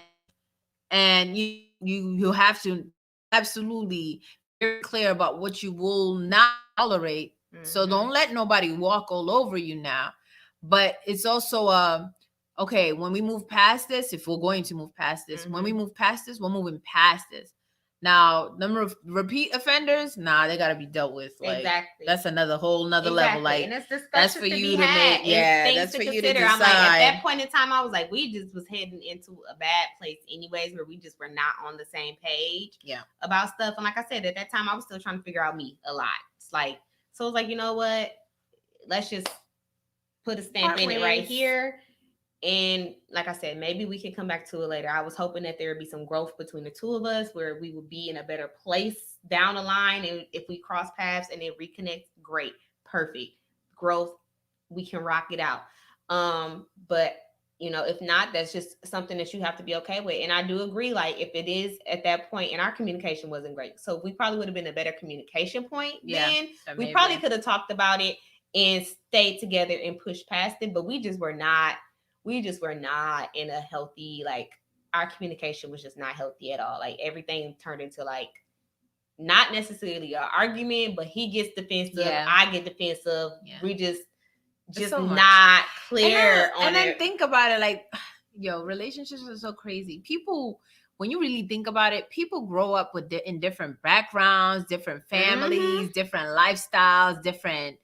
and you have to absolutely be very clear about what you will not tolerate. So don't let nobody walk all over you now. But it's also okay, when we move past this, if we're going to move past this, when we move past this, we're moving past this. Now, number of repeat offenders, they got to be dealt with. Like, exactly. That's whole nother level. Like, and that's for you to make. Yeah, that's for you to decide. I'm like, at that point in time, I was like, we just was heading into a bad place anyways, where we just were not on the same page about stuff. And like I said, at that time, I was still trying to figure out me a lot. It's like, so I was like, you know what? Let's just put a stamp in it right here. And like I said, maybe we can come back to it later. I was hoping that there would be some growth between the two of us, where we would be in a better place down the line. And if we cross paths and then reconnect, great, perfect growth. We can rock it out. But If not, that's just something that you have to be okay with. And I do agree, like, if it is at that point, and our communication wasn't great, so we probably would have been a better communication point. Then we probably could have talked about it and stayed together and pushed past it. But we just were not in a healthy, like, our communication was just not healthy at all. Like, everything turned into, like, not necessarily an argument, but he gets defensive, I get defensive. We just so not clear and then think about it, like, relationships are so crazy. People, when you really think about it, people grow up in different backgrounds, different families, different lifestyles, different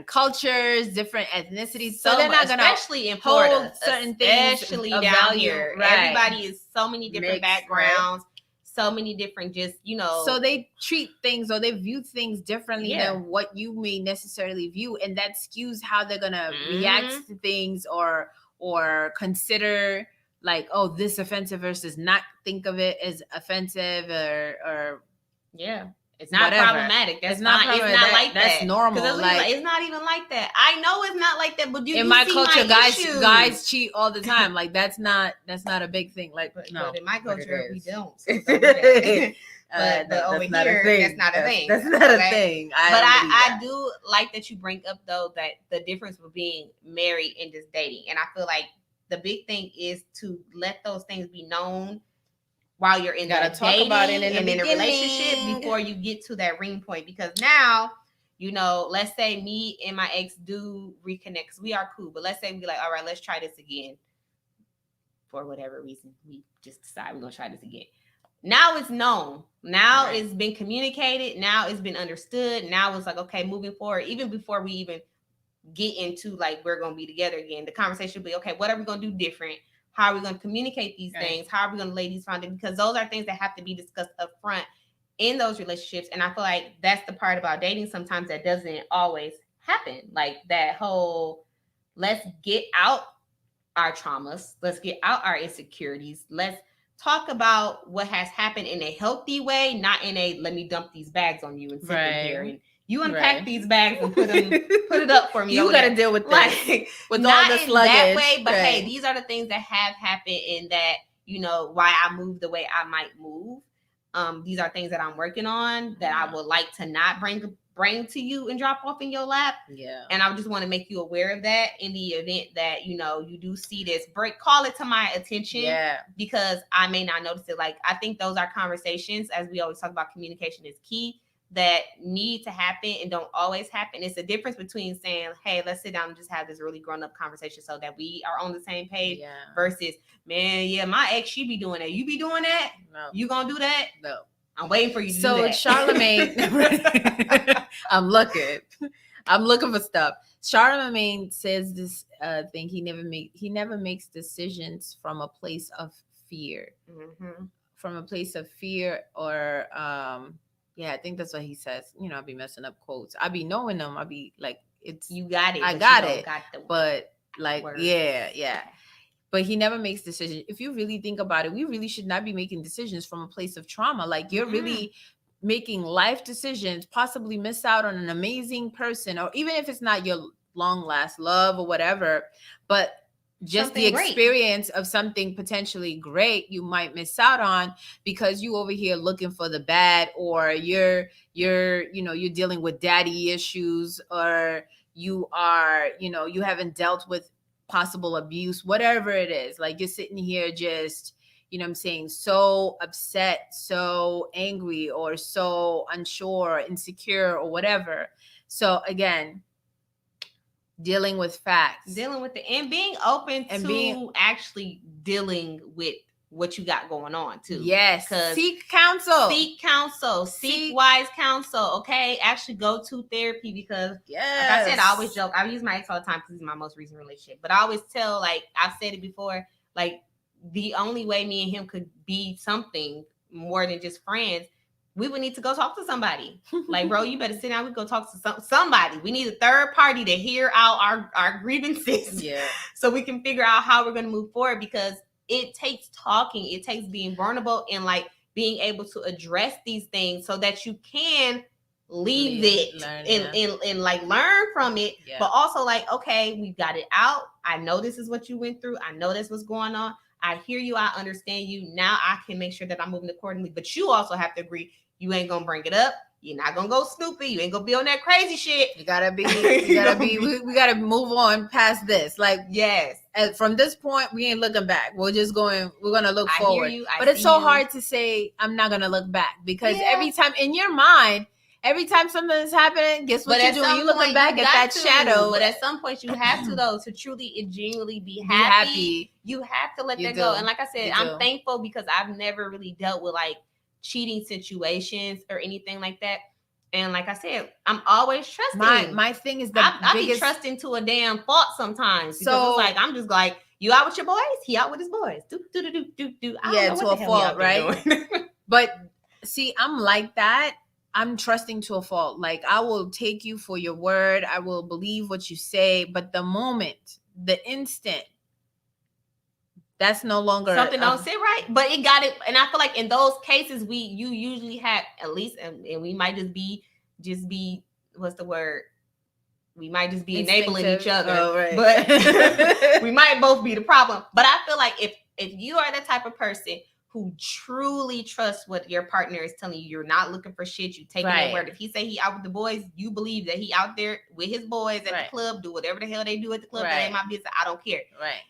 cultures, different ethnicities. So they're not gonna, especially in Florida, hold certain things, especially down here. Right. Everybody is so many different backgrounds. Right. So many different, so they treat things, or they view things differently than what you may necessarily view, and that skews how they're gonna react to things, or consider, like, oh, this offensive versus not think of it as offensive, or it's not problematic. That's not problematic. It's not like that. That's normal. Like, it's not even like that. I know it's not like that, but in my culture, guys cheat all the time. Like, that's not a big thing. Like, but in my culture, we don't. So but over here, that's not a thing. That's not a thing. I do like that you bring up, though, that the difference with being married and just dating. And I feel like the big thing is to let those things be known while you're in the dating about it and in a relationship before you get to that ring point. Because now, let's say me and my ex do reconnect, because we are cool. But let's say we like, all right, let's try this again. For whatever reason, we just decide we're going to try this again. Now it's known. Now it's been communicated. Now it's been understood. Now it's like, okay, moving forward, even before we even get into, like, we're going to be together again, the conversation will be, okay, what are we going to do different? How are we going to communicate these things? How are we going to lay these foundations? Because those are things that have to be discussed up front in those relationships. And I feel like that's the part about dating sometimes that doesn't always happen. Like, that whole, let's get out our traumas. Let's get out our insecurities. Let's talk about what has happened in a healthy way, not in a, let me dump these bags on you and sit in here and you unpack these bags and put it up for me. You got to deal with this. Like, with not all the luggage. That way, but hey, these are the things that have happened, and that, why I move the way I might move. These are things that I'm working on that I would like to not bring to you and drop off in your lap. Yeah. And I just want to make you aware of that in the event that, you do see this break, call it to my attention. Yeah. Because I may not notice it. Like, I think those are conversations, as we always talk about, communication is key, that need to happen and don't always happen. It's a difference between saying, hey, let's sit down and just have this really grown-up conversation so that we are on the same page, versus, man, my ex, she be doing that. You be doing that? No. You gonna do that? No. I'm waiting for you to do that. So Charlamagne, I'm looking for stuff. Charlamagne says this thing. He never makes decisions from a place of fear. Mm-hmm. From a place of fear, or I think that's what he says. I'll be messing up quotes. I'll be knowing them. I'll be like, it's, you got it. I got it. But like, word. Yeah. But he never makes decisions. If you really think about it, we really should not be making decisions from a place of trauma. Like, you're really making life decisions, possibly miss out on an amazing person, or even if it's not your long last love or whatever, but just something the experience of something potentially great you might miss out on because you over here looking for the bad, or you're dealing with daddy issues, or you are, you haven't dealt with possible abuse, whatever it is. Like, you're sitting here just, I'm saying, so upset, so angry, or so unsure, insecure, or whatever. So again, dealing with facts, dealing with it, and being open to actually dealing with what you got going on too. Yes. Seek counsel. Seek wise counsel. Okay. Actually go to therapy, because like I said, I always joke. I use my ex all the time because he's my most recent relationship. But I always tell, like I've said it before, like the only way me and him could be something more than just friends, we would need to go talk to somebody. Like, bro, you better sit down. We go talk to somebody. We need a third party to hear out our grievances. Yeah. So we can figure out how we're going to move forward, because it takes talking. It takes being vulnerable and like being able to address these things so that you can leave it and like learn from it. Yeah. But also like, okay, we got it out. I know this is what you went through. I know that's what's going on. I hear you. I understand you. Now I can make sure that I'm moving accordingly. But you also have to agree. You ain't gonna bring it up. You're not gonna go snoopy. You ain't gonna be on that crazy shit. We gotta move on past this. Like, yes. From this point, we ain't looking back. We're gonna look forward. But it's so hard to say I'm not gonna look back, because every time in your mind, every time something is happening, guess what you're doing? You're looking back at that shadow. But at some point, you have to, though, to truly and genuinely be happy. You have to let that go. And like I said, I'm thankful because I've never really dealt with like cheating situations or anything like that. And like I said, I'm always trusting. My thing is I be trusting to a damn fault sometimes. So it's like, I'm just like, you out with your boys? He out with his boys. Do. Yeah, to a fault, right? But see, I'm like that. I'm trusting to a fault. Like, I will take you for your word. I will believe what you say. But the instant, that's no longer something don't sit right. But it got it. And I feel like in those cases, you usually have at least, and we might just be what's the word? We might just be enabling each other. Oh, right. But we might both be the problem. But I feel like if you are the type of person who truly trusts what your partner is telling you, you're not looking for shit, you taking their word. If he say he out with the boys, you believe that he out there with his boys at the club, do whatever the hell they do at the club. That ain't my business. I don't care. Right.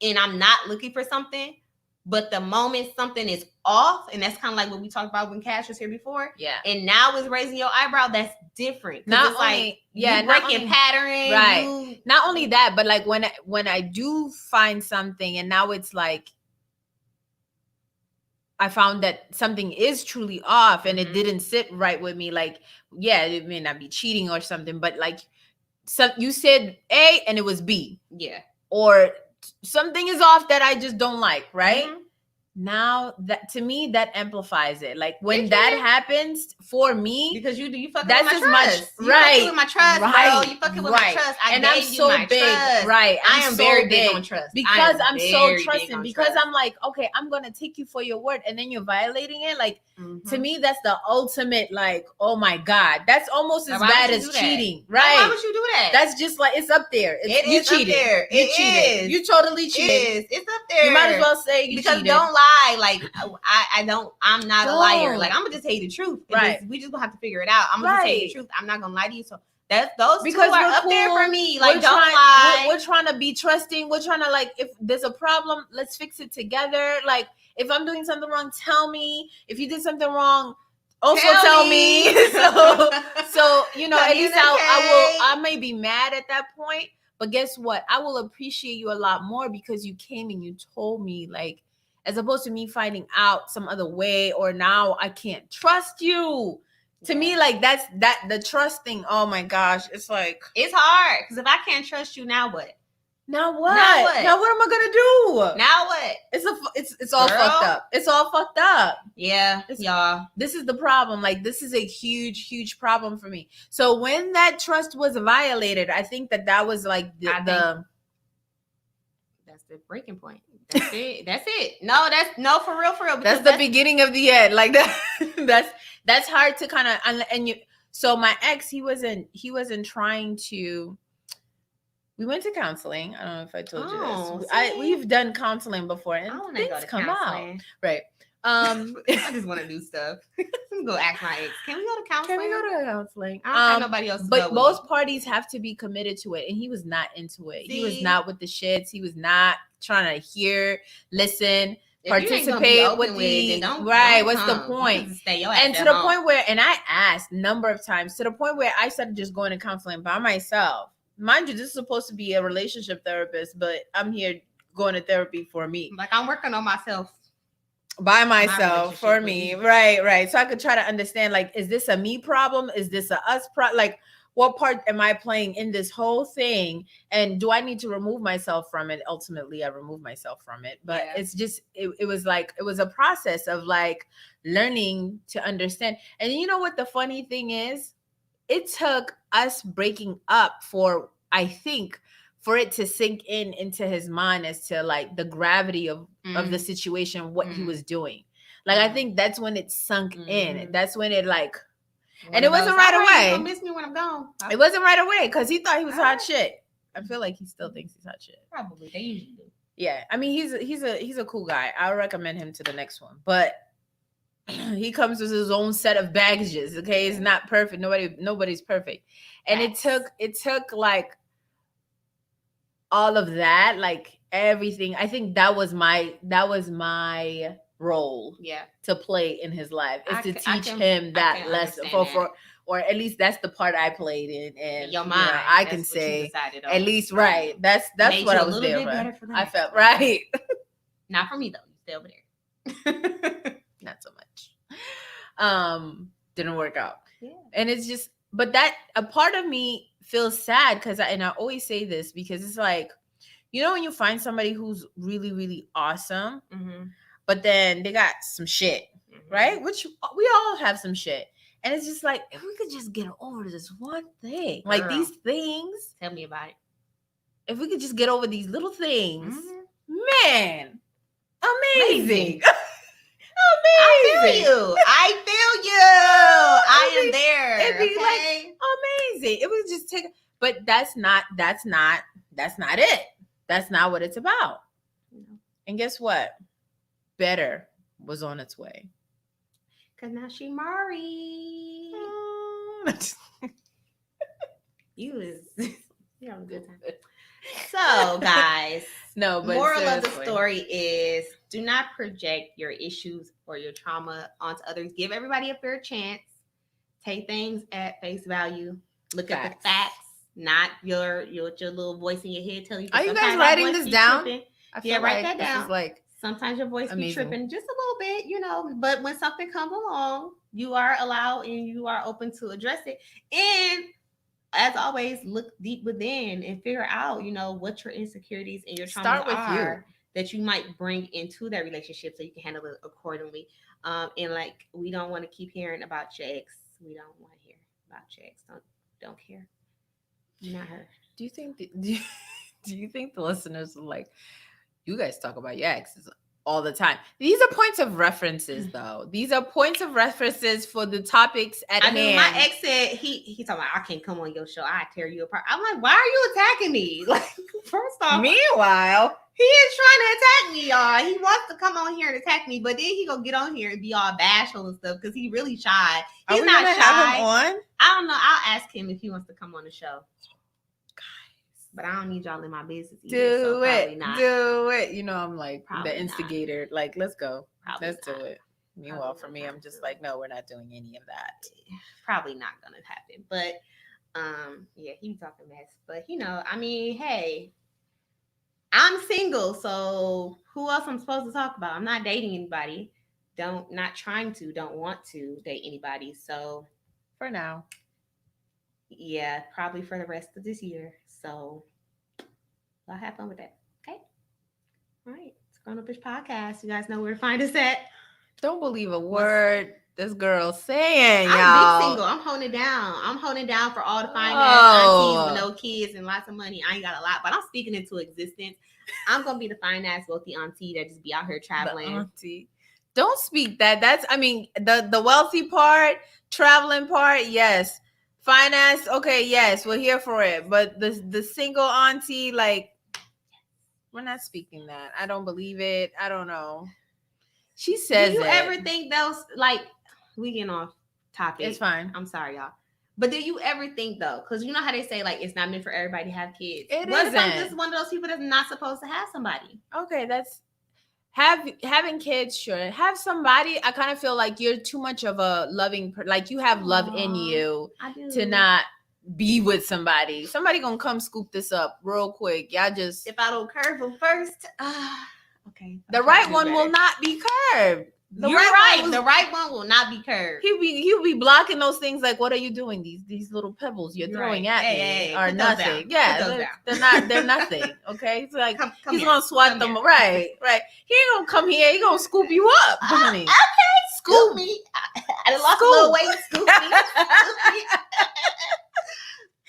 And I'm not looking for something, but the moment something is off, and that's kind of like what we talked about when Cash was here before. Yeah. And now is raising your eyebrow, that's different. Not it's only, like you breaking pattern. Right. Not only that, but like when I do find something and now it's like I found that something is truly off and it didn't sit right with me. Like, yeah, it may not be cheating or something, but like you said A and it was B. Yeah. Or something is off that I just don't like, right? Mm-hmm. Now that to me that amplifies it. Like when that happens for me, because you fucking with my trust. You fucking with my trust, bro. You fucking with my trust. I'm so big, trust. Right? I am so very big on trust because I'm so trusting. Because I'm like, okay, I'm gonna take you for your word, and then you're violating it. Like to me, that's the ultimate. Like, oh my god, that's almost as bad as cheating, right? Why would you do that? That's just like it's up there. You cheated. You cheated. You totally cheated. It's up there. You might as well say you cheated. Don't lie. Like I'm not a liar. Like I'm gonna just tell you the truth. Right. We just gonna have to figure it out. I'm gonna just tell you the truth. I'm not gonna lie to you. So that's those because two are up there for me. Like don't lie. We're trying to be trusting. We're trying to like if there's a problem, let's fix it together. Like if I'm doing something wrong, tell me. If you did something wrong, also tell me. so you know, at least I may be mad at that point, but guess what? I will appreciate you a lot more because you came and you told me, like, as opposed to me finding out some other way, or now I can't trust you. To me, like that's the trust thing. Oh my gosh, it's like it's hard because if I can't trust you, now what? Now what? Now what am I gonna do? Now what? It's all fucked up. It's all fucked up. Yeah, y'all. This is the problem. Like this is a huge problem for me. So when that trust was violated, I think that was like that's the breaking point. That's it. No, for real. That's the beginning of the end. Like that. That's hard to kind of and you. So my ex, he wasn't trying to. We went to counseling. I don't know if I told you this. We've done counseling before, and things come out. Right. I just want to do stuff. Let's go ask my ex. Can we go to counseling? I don't have nobody else to but both parties have to be committed to it, and he was not into it. See? He was not with the shits. He was not trying to listen, participate with the what's the point? And to the point where, and I asked a number of times, to the point where I started just going to counseling by myself. Mind you, this is supposed to be a relationship therapist, but I'm here going to therapy for me. Like I'm working on myself. By myself for me. Right. So I could try to understand, like, is this a me problem? Is this a us problem? Like, what part am I playing in this whole thing? And do I need to remove myself from it? Ultimately, I remove myself from it. But it's just, it was like, it was a process of like learning to understand. And you know what the funny thing is? It took us breaking up for it to sink into his mind as to like the gravity of the situation, what he was doing. Like, I think that's when it sunk in. That's when it like, And it wasn't right away. Don't miss me when I'm gone. It wasn't right away because he thought he was hot shit. I feel like he still thinks he's hot shit. Probably. They usually do. Yeah. I mean, he's a cool guy. I'll recommend him to the next one. But he comes with his own set of baggages. Okay. It's not perfect. Nobody's perfect. And it took like all of that, like everything. I think that was my role to play in his life, is to teach him that lesson or at least that's the part I played in your mind. I can say at least right. That's what I was there for. I felt right. Not for me though. You stay over there. Not so much. Didn't work out. Yeah. And it's just, but that a part of me feels sad because I always say this because it's like, you know, when you find somebody who's really, really awesome, but then they got some shit, right? Which we all have some shit. And it's just like, if we could just get over this one thing, like these things. Tell me about it. If we could just get over these little things, man, amazing. Amazing. I am there. It'd be like amazing. It would just take, but that's not it. That's not what it's about. And guess what? Better was on its way. Cause now she Mari. You're having a good time. So, guys, but moral of the story is do not project your issues or your trauma onto others. Give everybody a fair chance. Take things at face value. Look at the facts, not your little voice in your head telling you. Are you guys writing this down? Write that down. Is like sometimes your voice be tripping just a little bit, you know. But when something comes along, you are allowed and you are open to address it. And as always, look deep within and figure out, you know, what your insecurities and your traumas are that you might bring into that relationship so you can handle it accordingly. And like, we don't want to keep hearing about your ex. We don't want to hear about your ex. Don't care. Not her. Do you think the listeners are like, you guys talk about your exes all the time? These are points of references, though. These are points of references for the topics at hand. Mean, my ex said he talking about, I can't come on your show. I tear you apart. I'm like, why are you attacking me? Like, first off, meanwhile, he is trying to attack me, y'all. He wants to come on here and attack me, but then he gonna get on here and be all bashful and stuff because he really shy. He's not shy. Have him on? I don't know. I'll ask him if he wants to come on the show. But I don't need y'all in my business either. Do it. You know, I'm like probably the instigator. Not. Like, let's go. Probably let's not. Do it. Meanwhile, probably for me, I'm just like, no, we're not doing any of that. Probably not gonna happen. But yeah, he be talking mess. But you know, I mean, hey, I'm single, so who else I'm supposed to talk about? I'm not dating anybody. Don't want to date anybody. So for now. Yeah, probably for the rest of this year. So I'll have fun with that. Okay. All right. It's GrownupIsh Podcast. You guys know where to find us at. Don't believe a word this girl's saying, y'all. I'm big single. I'm holding it down for all the fine aunties with no kids and lots of money. I ain't got a lot, but I'm speaking into existence. I'm gonna be the fine ass wealthy auntie that just be out here traveling. The auntie. Don't speak that. That's the wealthy part, traveling part, yes. Finance, okay, yes, we're here for it. But the single auntie, like, we're not speaking that. I don't believe it. I don't know. She says, do you ever think those, like, we getting off topic? It's fine. I'm sorry, y'all. But do you ever think, though, because you know how they say, like, it's not meant for everybody to have kids. What if I'm just one of those people that's not supposed to have somebody? Okay, that's having kids, sure. Have somebody. I kind of feel like you're too much of a loving, like you have love in you to not be with somebody. Somebody gonna come scoop this up real quick. Y'all just, if I don't curve them first, okay. The right one will not be curved. You're right. The right one will not be curved. He'll be blocking those things. Like, what are you doing? These little pebbles you're throwing at me are nothing. Yeah, they're nothing. Okay, it's like he's gonna swat them. Right. He ain't gonna come here. He gonna scoop you up, honey. Okay, scoop me. I lost a little weight. Scoop me.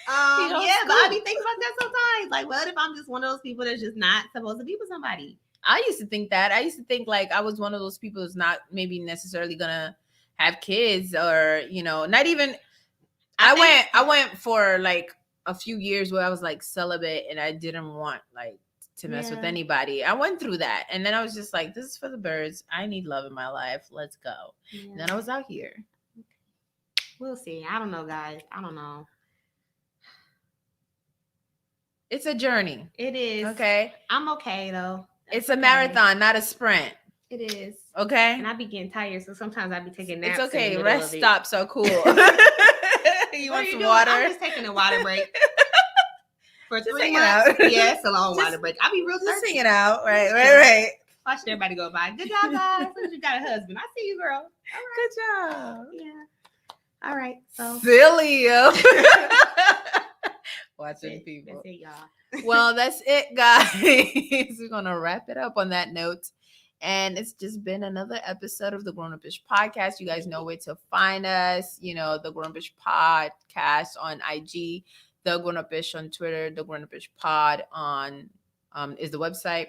Yeah, but I be thinking about that sometimes. Like, what if I'm just one of those people that's just not supposed to be with somebody? I used to think that. I used to think like I was one of those people who's not maybe necessarily gonna have kids, or not even. I went for like a few years where I was like celibate and I didn't want like to mess with anybody. I went through that, and then I was just like, this is for the birds. I need love in my life. Let's go. Yeah. And then I was out here. We'll see. I don't know, guys. I don't know. It's a journey. It is. Okay. I'm okay though. It's a marathon, not a sprint. It is. Okay. And I be getting tired, so sometimes I be taking naps. It's okay. Rest stops are cool. You want some water? I'm just taking a water break. For 3 months. Yeah, it's a long water break. I'll be real thirsty. Just sing it out. Right. Watch everybody go by. Good job, guys. You got a husband. I see you, girl. All right. Good job. Yeah. All right. So silly. Watching people. That's it, y'all. Well, that's it, guys. We're gonna wrap it up on that note. And it's just been another episode of the GrownupIsh Podcast. You guys know where to find us. The GrownupIsh Podcast on IG, the GrownupIsh on Twitter, the GrownupIsh Pod on is the website.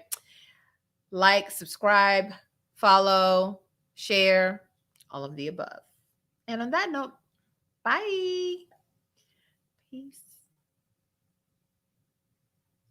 Like, subscribe, follow, share, all of the above. And on that note, bye. Peace.